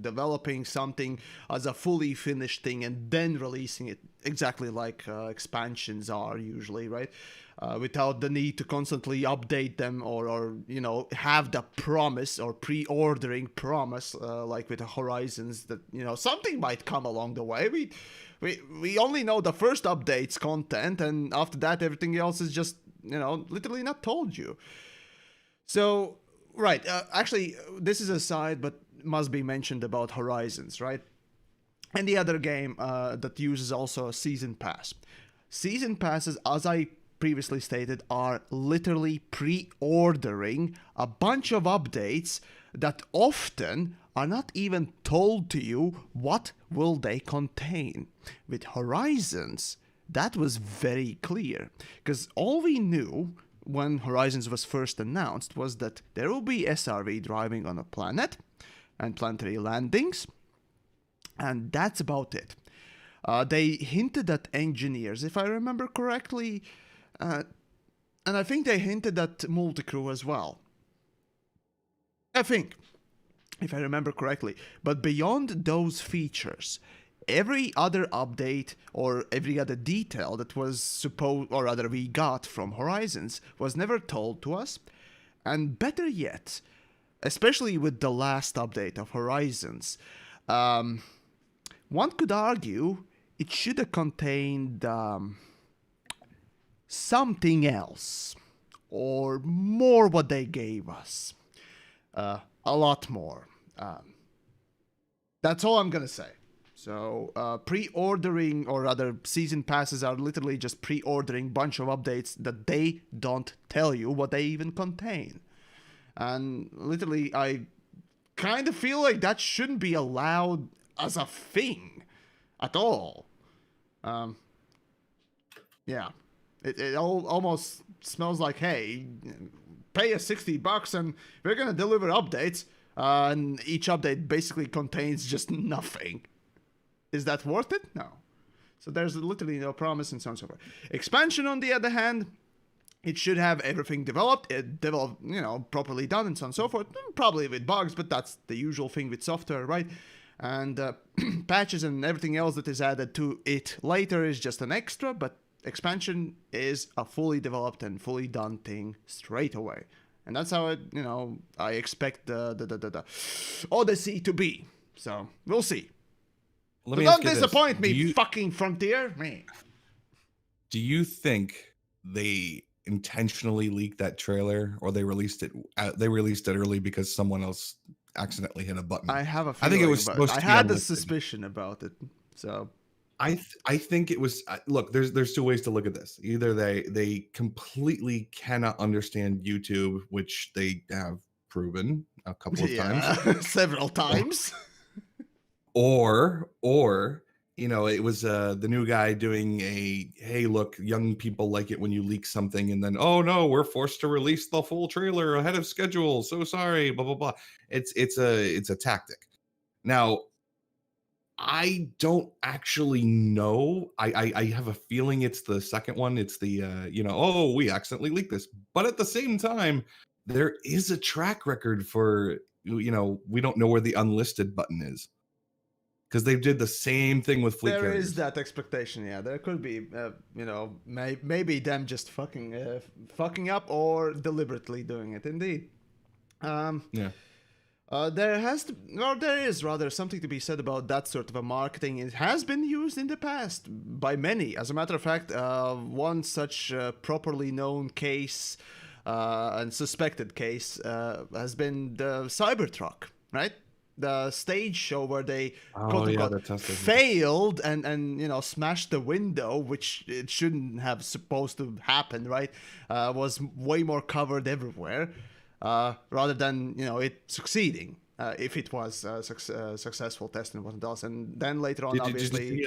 developing something as a fully finished thing and then releasing it exactly like expansions are usually, right? Without the need to constantly update them or have the promise or pre-ordering promise like with the Horizons that something might come along the way. We only know the first update's content, and after that everything else is just literally not told you. So right, actually this is a side but must be mentioned about Horizons, right? And the other game that uses also a season pass. Season passes, as I previously stated, are literally pre-ordering a bunch of updates that often are not even told to you what will they contain. With Horizons, that was very clear, because all we knew when Horizons was first announced was that there will be SRV driving on a planet and planetary landings, and that's about it. They hinted at engineers, if I remember correctly, and I think they hinted at multicrew as well. I think, if I remember correctly. But beyond those features, every other update or every other detail that was supposed, or rather we got from Horizons, was never told to us. And better yet, especially with the last update of Horizons, one could argue it should have contained something else, or more what they gave us. A lot more. That's all I'm gonna say. So pre-ordering, or rather season passes, are literally just pre-ordering bunch of updates that they don't tell you what they even contain. And literally, I kind of feel like that shouldn't be allowed as a thing at all. Yeah, it almost smells like, hey, pay us $60 and we're gonna deliver updates, and each update basically contains just nothing. Is that worth it? No. So there's literally no promise and so on and so forth. Expansion, on the other hand, it should have everything developed, properly done and so on and so forth. Probably with bugs, but that's the usual thing with software, right? And patches and everything else that is added to it later is just an extra, but expansion is a fully developed and fully done thing straight away. And that's how I expect the Odyssey to be. So we'll see. Let me don't ask you this. disappoint me, fucking Frontier. Man. Do you think they intentionally leaked that trailer, or they released it? They released it early because someone else accidentally hit a button. I have a feeling. I think it was supposed to be I had unlisted. the suspicion about it. So I think it was. Look, there's two ways to look at this. Either they completely cannot understand YouTube, which they have proven a couple of times, several times. Or it was the new guy doing a, hey, look, young people like it when you leak something, and then, oh no, we're forced to release the full trailer ahead of schedule, so sorry, blah blah blah. It's a tactic. Now, I don't actually know. I have a feeling it's the second one. It's the oh, we accidentally leaked this. But at the same time, there is a track record for, we don't know where the unlisted button is. Because they did the same thing with fleet carriers. There is that expectation, yeah. There could be, maybe them just fucking up, or deliberately doing it. Indeed. Yeah. There is rather something to be said about that sort of a marketing. It has been used in the past by many. As a matter of fact, one such properly known case and suspected case has been the Cybertruck, right? The stage show where they failed and smashed the window, which it shouldn't have supposed to happen, right? Was way more covered everywhere, rather than it succeeding. If it was a successful test and wasn't else, and then later on, obviously.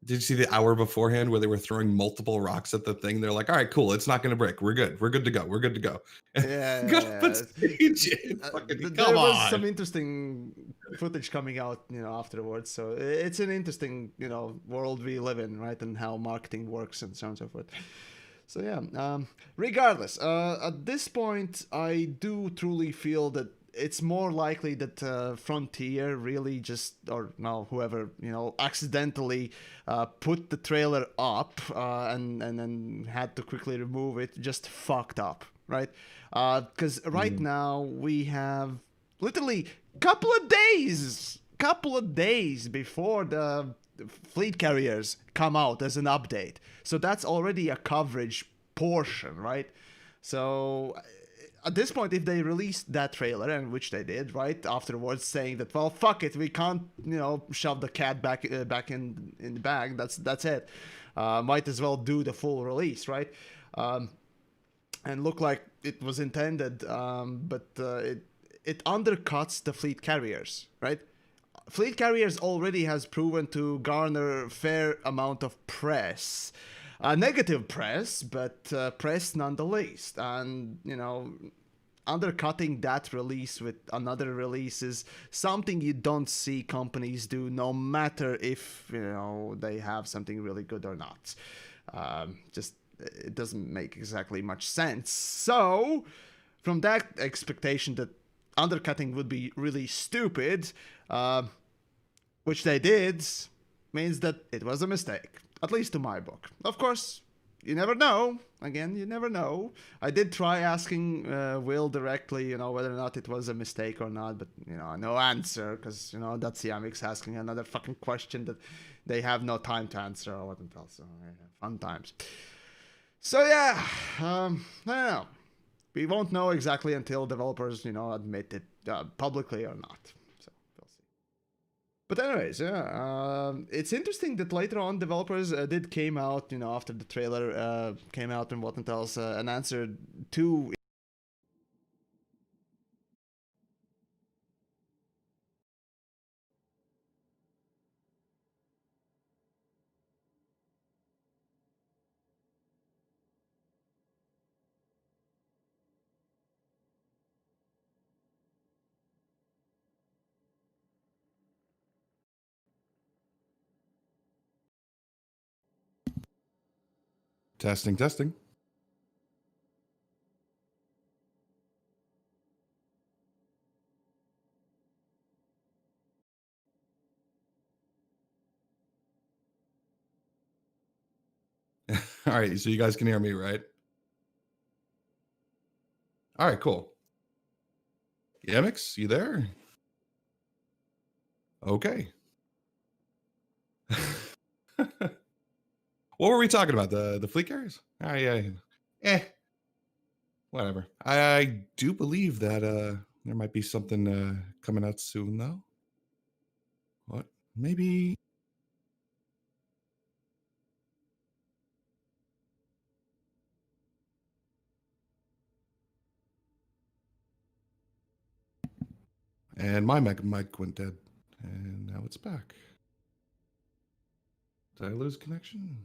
Did you see the hour beforehand where they were throwing multiple rocks at the thing? They're like, all right, cool. It's not going to break. We're good. We're good to go. We're good to go. Yeah. There was some interesting footage coming out, afterwards. So it's an interesting, world we live in, right? And how marketing works and so on and so forth. So yeah, regardless, at this point, I do truly feel that it's more likely that Frontier really just, or no, whoever, accidentally put the trailer up and then had to quickly remove it, just fucked up, right? Because right now we have literally couple of days before the fleet carriers come out as an update. So that's already a coverage portion, right? So at this point, if they released that trailer, and which they did, right, afterwards, saying that, well, fuck it, we can't, shove the cat back in the bag. That's it. Might as well do the full release, right? And look like it was intended, but it undercuts the fleet carriers, right? Fleet carriers already has proven to garner fair amount of press. negative press, but press nonetheless. And undercutting that release with another release is something you don't see companies do, no matter if they have something really good or not. Just it doesn't make exactly much sense. So, from that expectation that undercutting would be really stupid, which they did, means that it was a mistake, at least to my book. Of course, you never know. Again, you never know. I did try asking Will directly, whether or not it was a mistake or not, but no answer, because that's TheYamiks asking another fucking question that they have no time to answer or what else. So, fun times. So yeah, I don't know. We won't know exactly until developers, admit it publicly or not. So we'll see. But anyways, yeah, it's interesting that later on developers did came out, after the trailer came out and whatnot else, and answered two. Testing, testing. All right, so you guys can hear me, right? All right, cool. Yamiks, you there? Okay. What were we talking about? The fleet carriers? Oh, yeah. Whatever. I do believe that there might be something coming out soon, though. What? Maybe. And my mic went dead, and now it's back. Did I lose connection?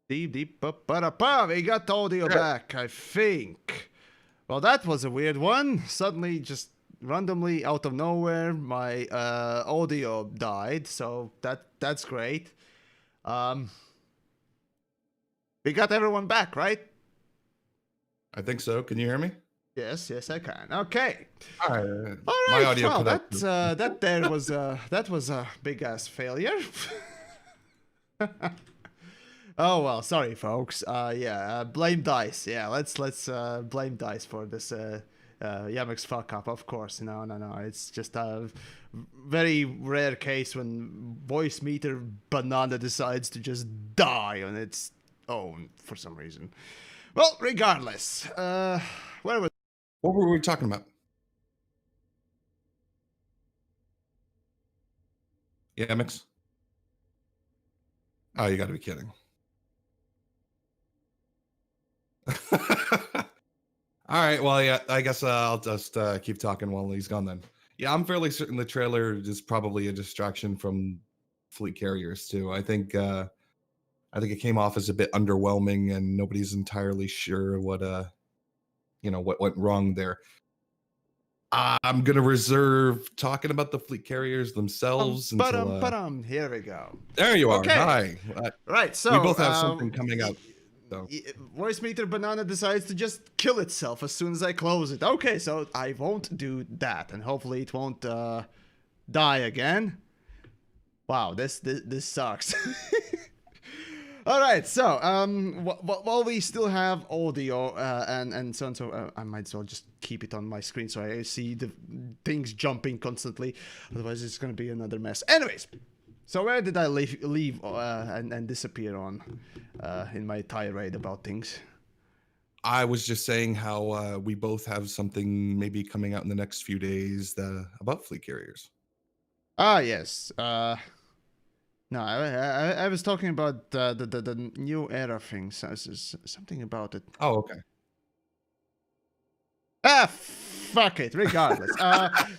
Deep, we got the audio back, I think. Well, that was a weird one. Suddenly, just randomly out of nowhere, my audio died. So that's great. We got everyone back, right? I think so. Can you hear me? Yes, I can. Okay. All right. All right. My audio well, cut out. that was a big ass failure. Oh well, sorry folks. Yeah, blame Dice. Yeah, let's blame Dice for this Yamiks fuck up. Of course, no. It's just a very rare case when voice meter banana decides to just die on its own for some reason. Well, regardless, where was? What were we talking about? Yamiks? Oh, you got to be kidding. All right. Well, yeah, I guess I'll just keep talking while he's gone then. Yeah, I'm fairly certain the trailer is probably a distraction from fleet carriers too. I think it came off as a bit underwhelming, and nobody's entirely sure what what went wrong there. I'm gonna reserve talking about the fleet carriers themselves until. Here we go. There you are. Okay. Hi. Right. So we both have something coming out. So. Voice meter banana decides to just kill itself as soon as I close it. Okay, so I won't do that, and hopefully it won't die again. Wow, this sucks. All right, so while we still have audio and so on, so I might as well just keep it on my screen so I see the things jumping constantly. Otherwise, it's gonna be another mess. Anyways, so where did I leave and disappear on in my tirade about things? I was just saying how we both have something maybe coming out in the next few days about fleet carriers. Ah, yes. No, I was talking about the new era things. Something about it. Oh, okay. Fuck it. Regardless.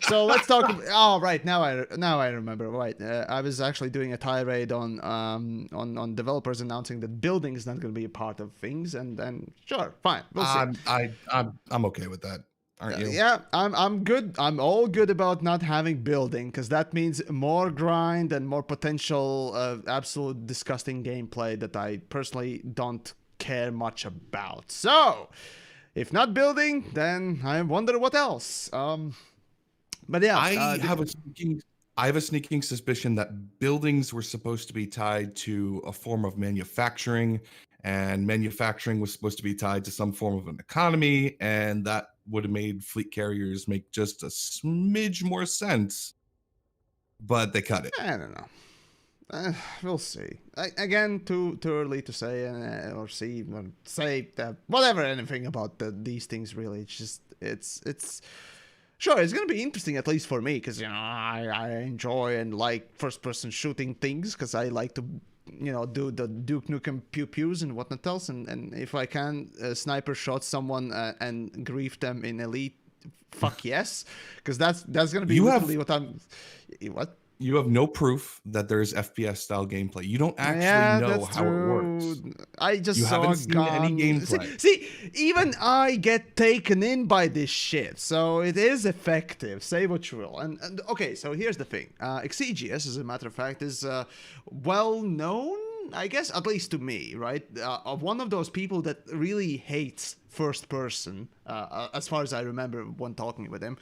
So let's talk. Oh, right now I remember. Right, I was actually doing a tirade on developers announcing that building is not going to be a part of things, and then sure, fine, we'll see. I'm okay with that. Aren't you? Yeah, I'm good. I'm all good about not having building because that means more grind and more potential absolute disgusting gameplay that I personally don't care much about. So, if not building, then I wonder what else. But yeah, I have a sneaking suspicion that buildings were supposed to be tied to a form of manufacturing, and manufacturing was supposed to be tied to some form of an economy, and that would have made fleet carriers make just a smidge more sense. But they cut it. I don't know. We'll see. Again, too early to say or see or say whatever anything about these things. Really, it's just it's sure it's gonna be interesting at least for me because I enjoy and like first person shooting things because I like to do the Duke Nukem pew pews and whatnot else and if I can sniper shot someone and grief them in Elite, fuck yes, because that's gonna be literally what I'm. What? You have no proof that there's FPS style gameplay. You don't actually know how it works. I just You saw haven't seen any gameplay. See, even I get taken in by this shit, so it is effective. Say what you will. And okay, so here's the thing. Exegius, as a matter of fact, is well known, I guess, at least to me, right? One of those people that really hates first person, as far as I remember when talking with him.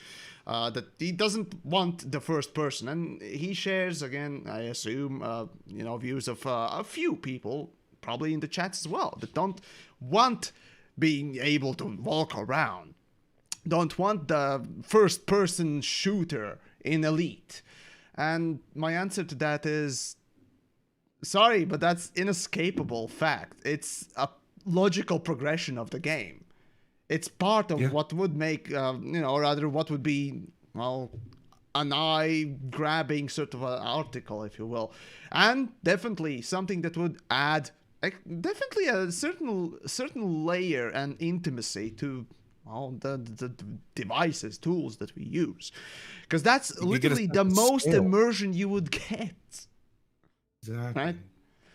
That he doesn't want the first person, and he shares again, I assume, views of a few people, probably in the chats as well, that don't want being able to walk around, don't want the first person shooter in Elite. And my answer to that is, sorry, but that's inescapable fact. It's a logical progression of the game. It's part of what would make, or rather what would be, well, an eye-grabbing sort of an article, if you will. And definitely something that would add definitely a certain layer and intimacy to the devices, tools that we use. Because that's literally the most immersion you would get. Exactly. Right?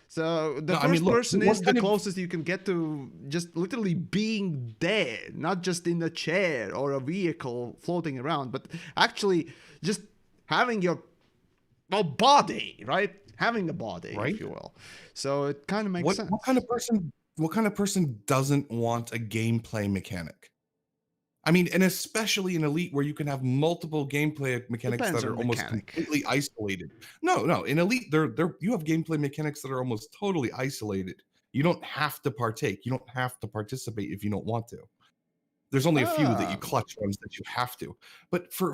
So the first person is the closest you can get to just literally being there, not just in a chair or a vehicle floating around, but actually just having your body, right? Having a body, if you will. So it kind of makes sense. What kind of person doesn't want a gameplay mechanic? I mean, and especially in Elite where you can have multiple gameplay mechanics that are almost completely isolated. No, in Elite, you have gameplay mechanics that are almost totally isolated. You don't have to partake. You don't have to participate if you don't want to. There's only a few that you clutch ones that you have to. But for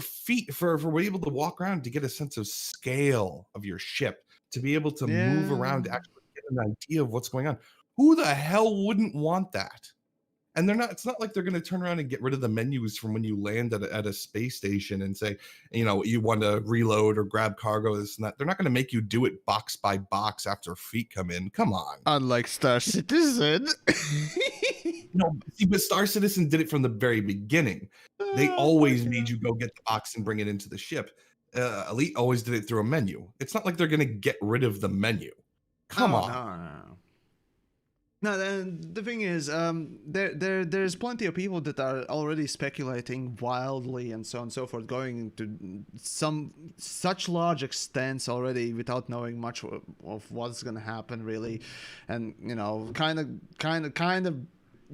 we're able to walk around to get a sense of scale of your ship, to be able to move around, to actually get an idea of what's going on. Who the hell wouldn't want that? And it's not like they're going to turn around and get rid of the menus from when you land at a space station and say, you want to reload or grab cargo, this and that. They're not going to make you do it box by box after feet come in. Come on. Unlike Star Citizen. But Star Citizen did it from the very beginning. They always made you go get the box and bring it into the ship. Elite always did it through a menu. It's not like they're going to get rid of the menu. Come on. No. No, the thing is, there's plenty of people that are already speculating wildly and so on and so forth, going into some such large extents already without knowing much of what's gonna happen really, and kind of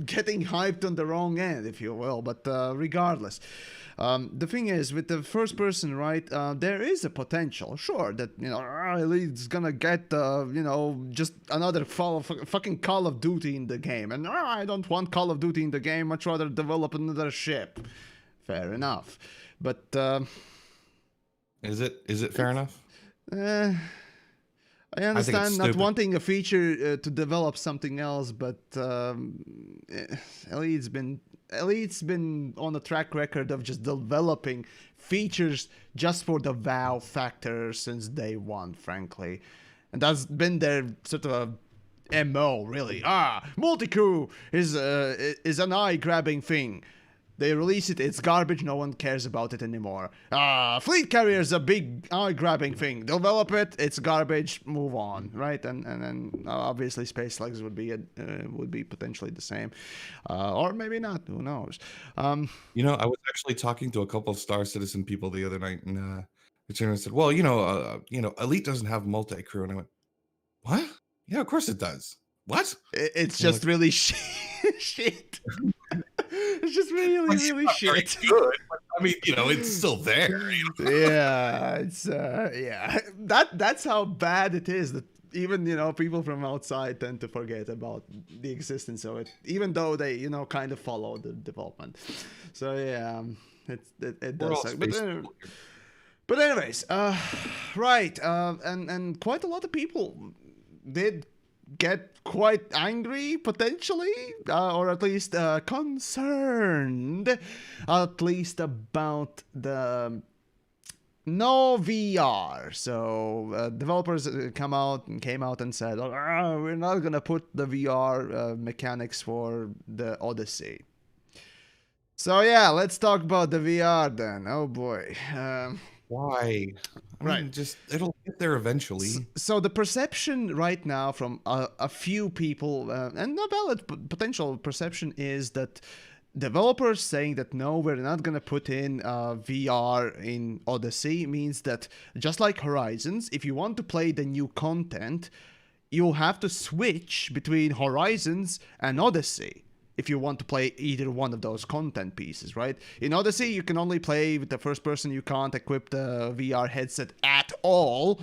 getting hyped on the wrong end, if you will. But regardless. The thing is, with the first person, right, there is a potential, sure, that, Elite's gonna get, just another fucking Call of Duty in the game. And I don't want Call of Duty in the game, much rather develop another ship. Fair enough. But, Is it fair enough? I understand not wanting a feature to develop something else, but Elite's been on a track record of just developing features just for the WoW factor since day one, frankly. And that's been their sort of a MO, really. Multi-crew is an eye-grabbing thing. They release it, it's garbage, no one cares about it anymore. Fleet carrier is a big eye-grabbing thing. Develop it, it's garbage, move on, right? And then obviously space slugs would be potentially the same, or maybe not. Who knows? You know, I was actually talking to a couple of Star Citizen people the other night, and the chairman said, "Well, Elite doesn't have multi-crew," and I went, "What? Yeah, of course it does. What?" It's And they're just like, really shit. It's just really, "Well, it's really not very shit. good, but, I mean, it's still there. Yeah, it's yeah. That's how bad it is. That even people from outside tend to forget about the existence of it, even though they kind of follow the development. So yeah, it We're does all suck. space people here. But anyways, right, and quite a lot of people did get quite angry potentially, or at least concerned, at least about the no VR. So developers came out and said, we're not gonna put the VR mechanics for the Odyssey. So yeah, let's talk about the VR then. Oh boy. Why? I Right. mean, just it'll get there eventually. So the perception right now from a few people, and a valid potential perception, is that developers saying that no, we're not going to put in VR in Odyssey means that just like Horizons, if you want to play the new content, you'll have to switch between Horizons and Odyssey if you want to play either one of those content pieces, right? In Odyssey, you can only play with the first person. You can't equip the VR headset at all.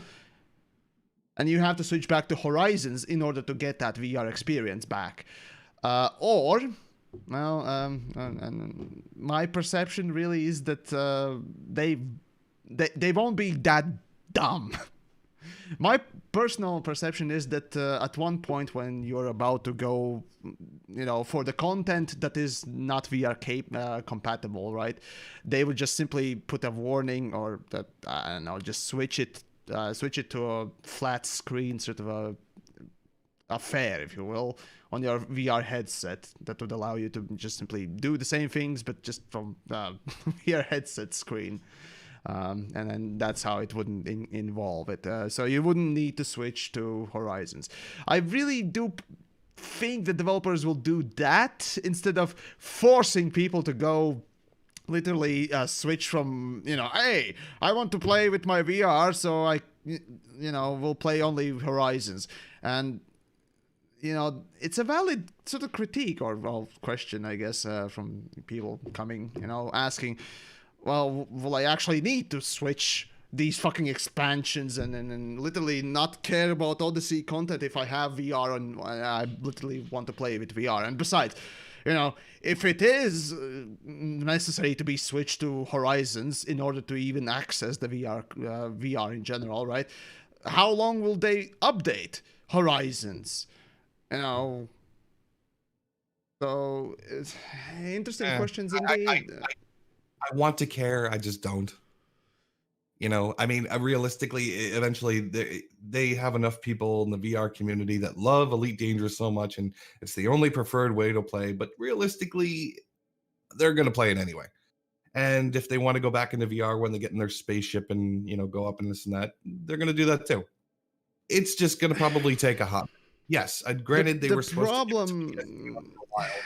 And you have to switch back to Horizons in order to get that VR experience back. And my perception really is that they won't be that dumb. My personal perception is that at one point when you're about to go, for the content that is not VR compatible, right? They would just simply put a warning, or that I don't know, just switch it to a flat screen, sort of a affair, if you will, on your VR headset that would allow you to just simply do the same things, but just from VR headset screen. And then that's how it wouldn't involve it. So you wouldn't need to switch to Horizons. I really do think the developers will do that instead of forcing people to go literally switch from, hey, I want to play with my VR, so I, will play only Horizons. And, it's a valid sort of critique or question, I guess, from people coming, asking, well, will I actually need to switch these fucking expansions and literally not care about Odyssey content if I have VR and I literally want to play with VR? And besides, if it is necessary to be switched to Horizons in order to even access the VR in general, right? How long will they update Horizons? So it's interesting questions indeed. I want to care, I just don't. I mean, realistically, eventually they have enough people in the VR community that love Elite Dangerous so much, and it's the only preferred way to play. But realistically, they're going to play it anyway. And if they want to go back into VR when they get in their spaceship and go up and this and that, they're going to do that too. It's just going to probably take a hop. Yes, granted they were supposed to.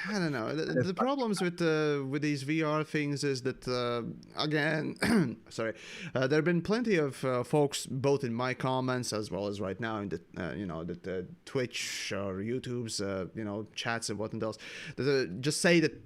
I don't know. The problems with these VR things is that again, sorry, there have been plenty of folks both in my comments as well as right now in the the Twitch or YouTube's chats and whatnot else that just say that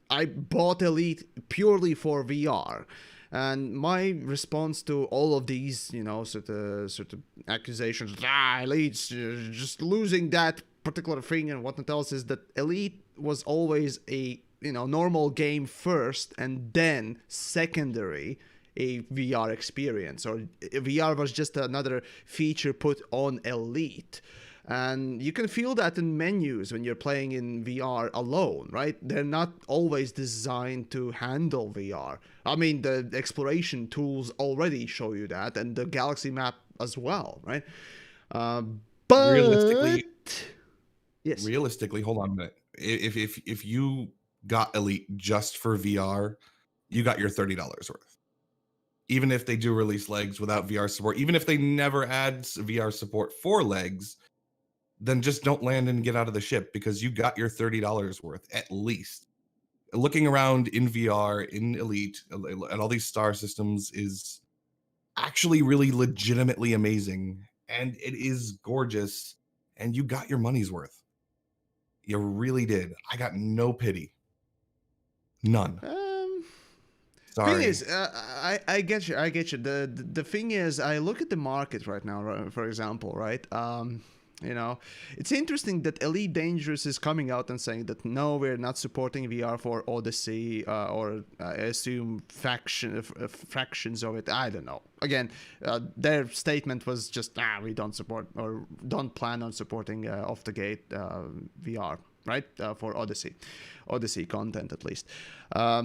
I bought Elite purely for VR. And my response to all of these, sort of accusations, Elite's just losing that particular thing and whatnot else, is that Elite was always a normal game first, and then secondary a VR experience, or VR was just another feature put on Elite. And you can feel that in menus when you're playing in VR alone, right? They're not always designed to handle VR. I mean, the exploration tools already show you that, and the galaxy map as well, right? But yes, realistically, hold on a minute. If you got Elite just for VR, you got your $30 worth. Even if they do release legs without VR support, even if they never add VR support for legs, then just don't land and get out of the ship because you got your $30 worth at least. Looking around in VR, in Elite, at all these star systems is actually really legitimately amazing. And it is gorgeous. And you got your money's worth. You really did. I got no pity. None. thing Sorry. is, I get you. I get you. The thing is, I look at the market right now. For example, right? You know, it's interesting that Elite Dangerous is coming out and saying that no, we're not supporting VR for Odyssey, or I assume fractions of it. I don't know. Again, their statement was just we don't support or don't plan on supporting off the gate VR, right? For Odyssey content at least. Uh,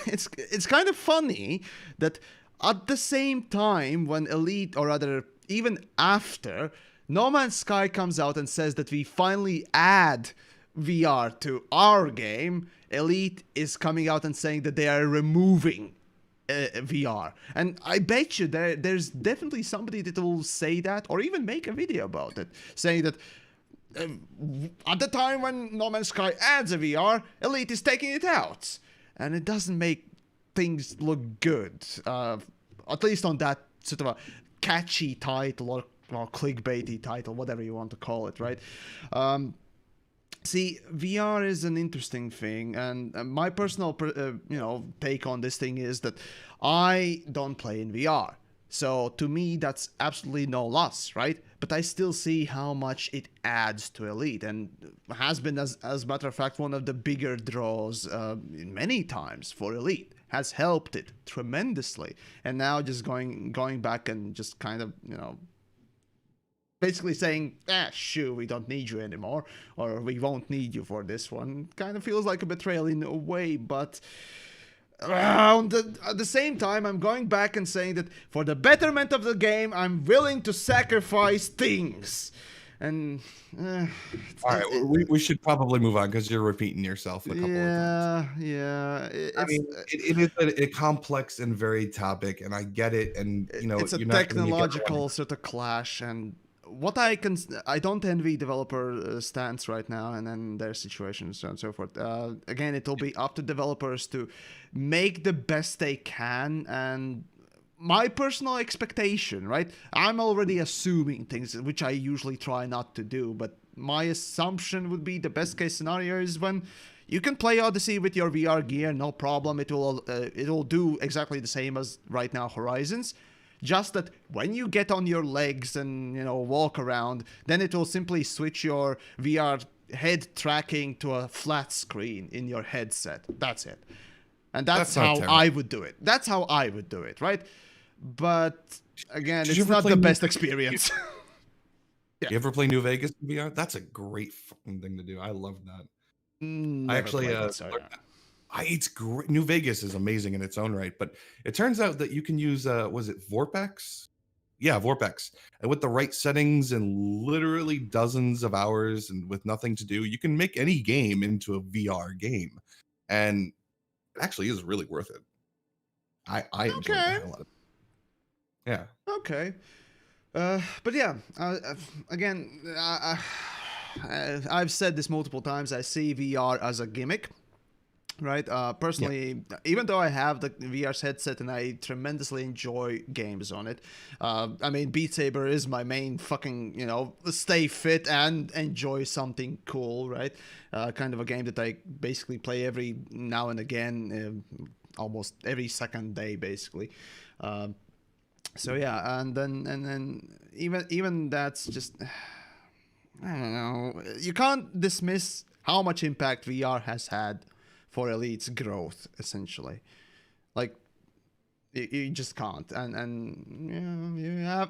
it's kind of funny that at the same time when Elite, or rather even after, No Man's Sky comes out and says that we finally add VR to our game, Elite is coming out and saying that they are removing VR. And I bet you there's definitely somebody that will say that, or even make a video about it, saying that at the time when No Man's Sky adds a VR, Elite is taking it out. And it doesn't make things look good. At least on that sort of a catchy title, or clickbaity title, whatever you want to call it, right? See, VR is an interesting thing, and my personal, take on this thing is that I don't play in VR. So to me, that's absolutely no loss, right? But I still see how much it adds to Elite, and has been, as a matter of fact, one of the bigger draws many times for Elite. Has helped it tremendously, and now just going back and just kind of basically saying, shoo, we don't need you anymore, or we won't need you for this one, kind of feels like a betrayal in a way, but at the same time, I'm going back and saying that for the betterment of the game, I'm willing to sacrifice things. And all right, we should probably move on because you're repeating yourself a couple of times. Yeah. I mean, it is a complex and varied topic, and I get it. And it's a you're not going to make technological sort of clash, and what I don't envy developer stance right now, and then their situations and so forth. Again, it'll be up to developers to make the best they can, and my personal expectation, right? I'm already assuming things, which I usually try not to do, but my assumption would be the best case scenario is when you can play Odyssey with your VR gear, no problem. It'll do exactly the same as right now Horizons. Just that when you get on your legs and walk around, then it will simply switch your VR head tracking to a flat screen in your headset. That's it. And that's how I would do it. That's how I would do it, right? But again, it's not the best experience. Yeah. You ever play New Vegas in VR? That's a great fucking thing to do. I love that. I actually, it's great. New Vegas is amazing in its own right, but it turns out that you can use, was it Vorpex? Yeah, Vorpex. And with the right settings and literally dozens of hours and with nothing to do, you can make any game into a VR game. And it actually is really worth it. I enjoy the hell out of it. Yeah. Okay. But yeah, again, I've said this multiple times. I see VR as a gimmick, right? Personally, even though I have the VR headset and I tremendously enjoy games on it, I mean, Beat Saber is my main fucking, stay fit and enjoy something cool, right? Kind of a game that I basically play every now and again, almost every second day, basically. So yeah, and then even that's just, I don't know. You can't dismiss how much impact VR has had for Elite's growth, essentially. Like, you just can't, and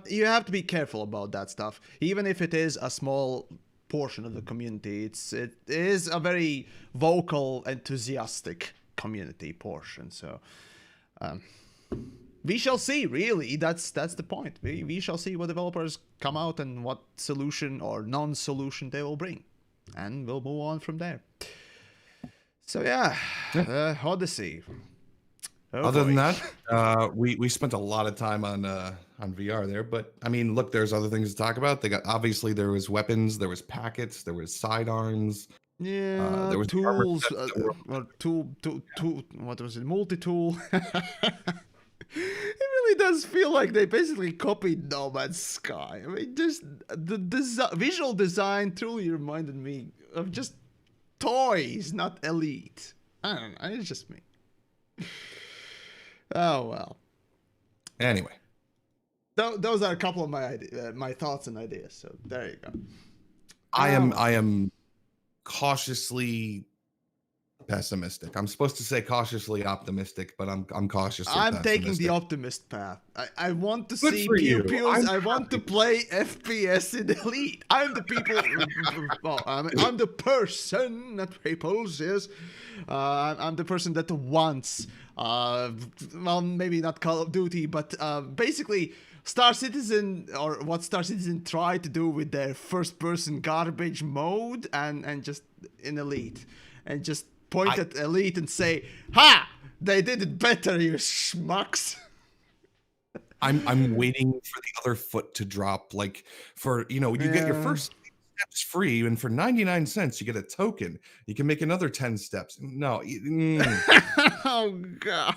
you have to be careful about that stuff. Even if it is a small portion of the community, it is a very vocal, enthusiastic community portion. So. we shall see. Really, that's the point. We shall see what developers come out and what solution or non-solution they will bring, and we'll move on from there. So yeah, Odyssey. Oh, Other boy. than that, we spent a lot of time on VR there, but I mean, look, there's other things to talk about. They got, obviously there was weapons, there was packets, there was sidearms, Yeah, there was the armor tools, sets that were or tool, what was it, multi-tool? It really does feel like they basically copied No Man's Sky. I mean, just the visual design truly reminded me of just toys, not Elite. I don't know, it's just me. Oh well. anyway. Those are a couple of my thoughts and ideas. So there you go. I am cautiously pessimistic. I'm supposed to say cautiously optimistic, but I'm cautiously I'm taking pessimistic. the optimist path. I want to Good see for you. pew-pews. I'm I want to play FPS in Elite. I'm the people. Well, I'm the person, not peoples. Yes, I'm the person that wants. Well, maybe not Call of Duty, but basically Star Citizen, or what Star Citizen tried to do with their first-person garbage mode, and just in Elite, and just point at Elite and say, "Ha! They did it better, you schmucks." I'm waiting for the other foot to drop. Like, for, you get your first steps free, and for 99 cents you get a token. You can make another 10 steps. No. Oh god.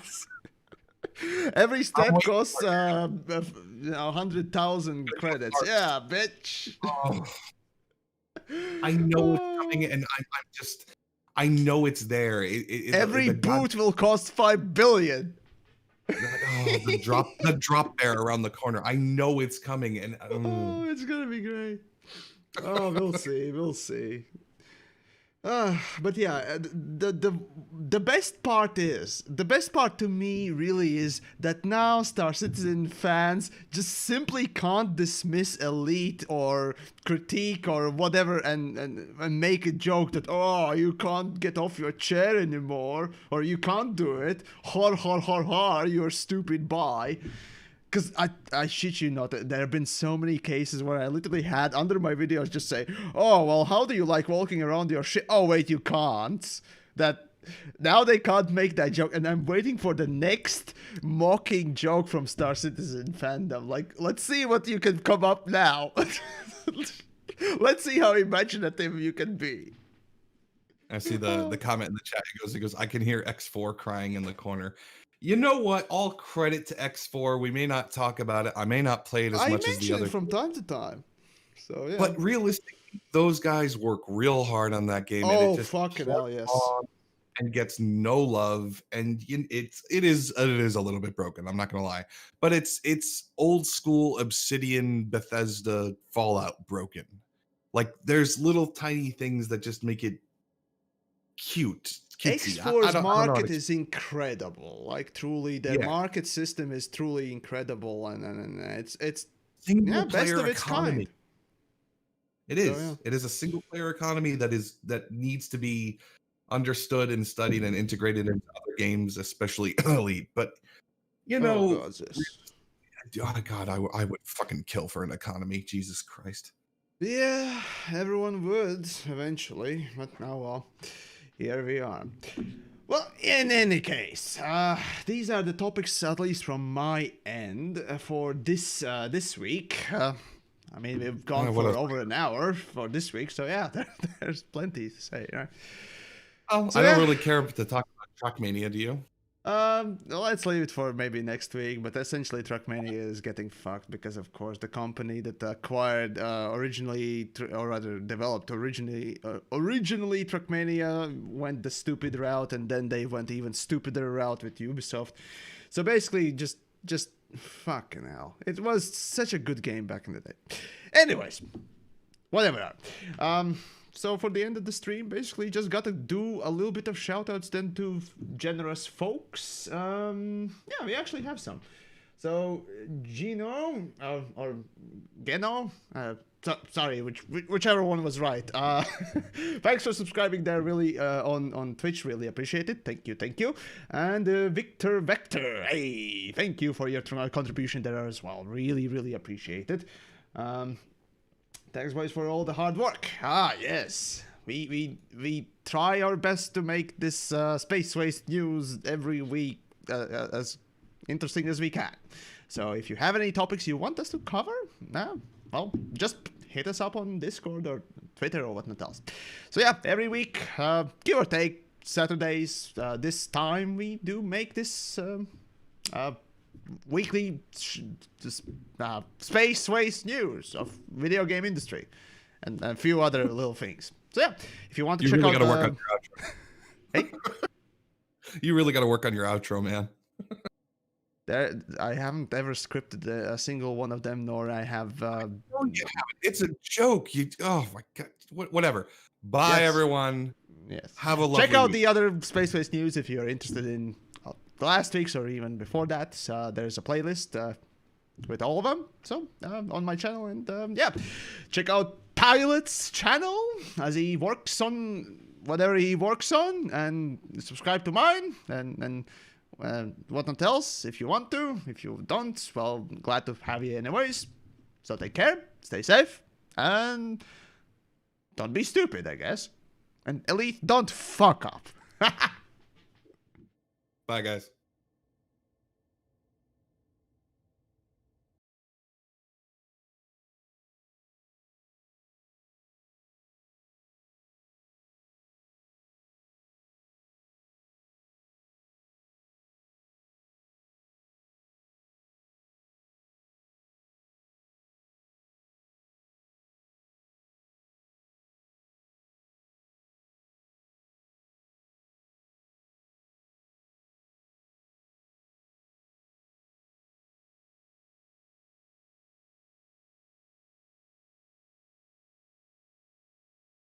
Every step costs 100,000 credits. Yeah, bitch. Oh. I know it's coming, and I know it's there. Every boot will cost 5 billion. The drop bear around the corner. I know it's coming, and oh, it's gonna be great. Oh, we'll see. We'll see. But yeah, the best part to me really is that now Star Citizen fans just simply can't dismiss Elite or critique or whatever and make a joke that, oh, you can't get off your chair anymore, or you can't do it, har har har har, you're stupid, bye. Because I shit you not, there have been so many cases where I literally had under my videos just say, oh, well, how do you like walking around your shit? Oh, wait, you can't. That now they can't make that joke. And I'm waiting for the next mocking joke from Star Citizen fandom. Like, let's see what you can come up now. Let's see how imaginative you can be. I see the comment in the chat. He goes, I can hear X4 crying in the corner. You know what? All credit to X4. We may not talk about it. I may not play it as much as the other. I mention it from time to time. So yeah. But realistically, those guys work real hard on that game. Oh, and it just fucking hell, yes. And gets no love. And it is a little bit broken. I'm not gonna lie. But it's old school Obsidian, Bethesda, Fallout broken. Like, there's little tiny things that just make it cute. X4's market is incredible. Like, truly, their market system is truly incredible, and it's single best player of its economy. kind. It is. So, yeah. It is a single player economy that needs to be understood and studied and integrated into other games, especially Elite. But oh God, I would fucking kill for an economy. Jesus Christ. Yeah, everyone would eventually, but now, well, here we are. Well, in any case, these are the topics, at least from my end, for this week. I mean, we've gone for over an hour for this week, so yeah, there's plenty to say, right? Oh, so I don't really care to talk about Trackmania, do you? Let's leave it for maybe next week, but essentially Trackmania is getting fucked because, of course, the company that acquired developed originally Trackmania went the stupid route, and then they went even stupider route with Ubisoft. So basically just fucking hell. It was such a good game back in the day. Anyways, whatever. So for the end of the stream, basically just got to do a little bit of shoutouts then to generous folks. Yeah, we actually have some. So, Gino, or Geno, sorry, whichever one was right. Thanks for subscribing there, really, on Twitch. Really appreciate it. Thank you. And Victor Vector, hey, thank you for your contribution there as well. Really appreciate it. Thanks, boys, for all the hard work. Yes. We try our best to make this space waste news every week as interesting as we can. So if you have any topics you want us to cover, well, just hit us up on Discord or Twitter or whatnot else. So yeah, every week, give or take, Saturdays, this time we do make this weekly space waste news of video game industry and a few other little things. So yeah, if you want to check really out, gotta work on your outro. Hey, you really got to work on your outro, man. I haven't ever scripted a single one of them, nor I have. It's a joke. Oh my god. Whatever. Bye, Yes. everyone. Yes. Have a lovely Check out week. the other Space Waste news if you're interested in the last week's or even before that. There's a playlist with all of them. So on my channel, and yeah, check out Pilot's channel as he works on whatever he works on, and subscribe to mine and whatnot else if you want to. If you don't, well, glad to have you anyways. So take care, stay safe, and don't be stupid, I guess. And Elite, don't fuck up. Bye, guys.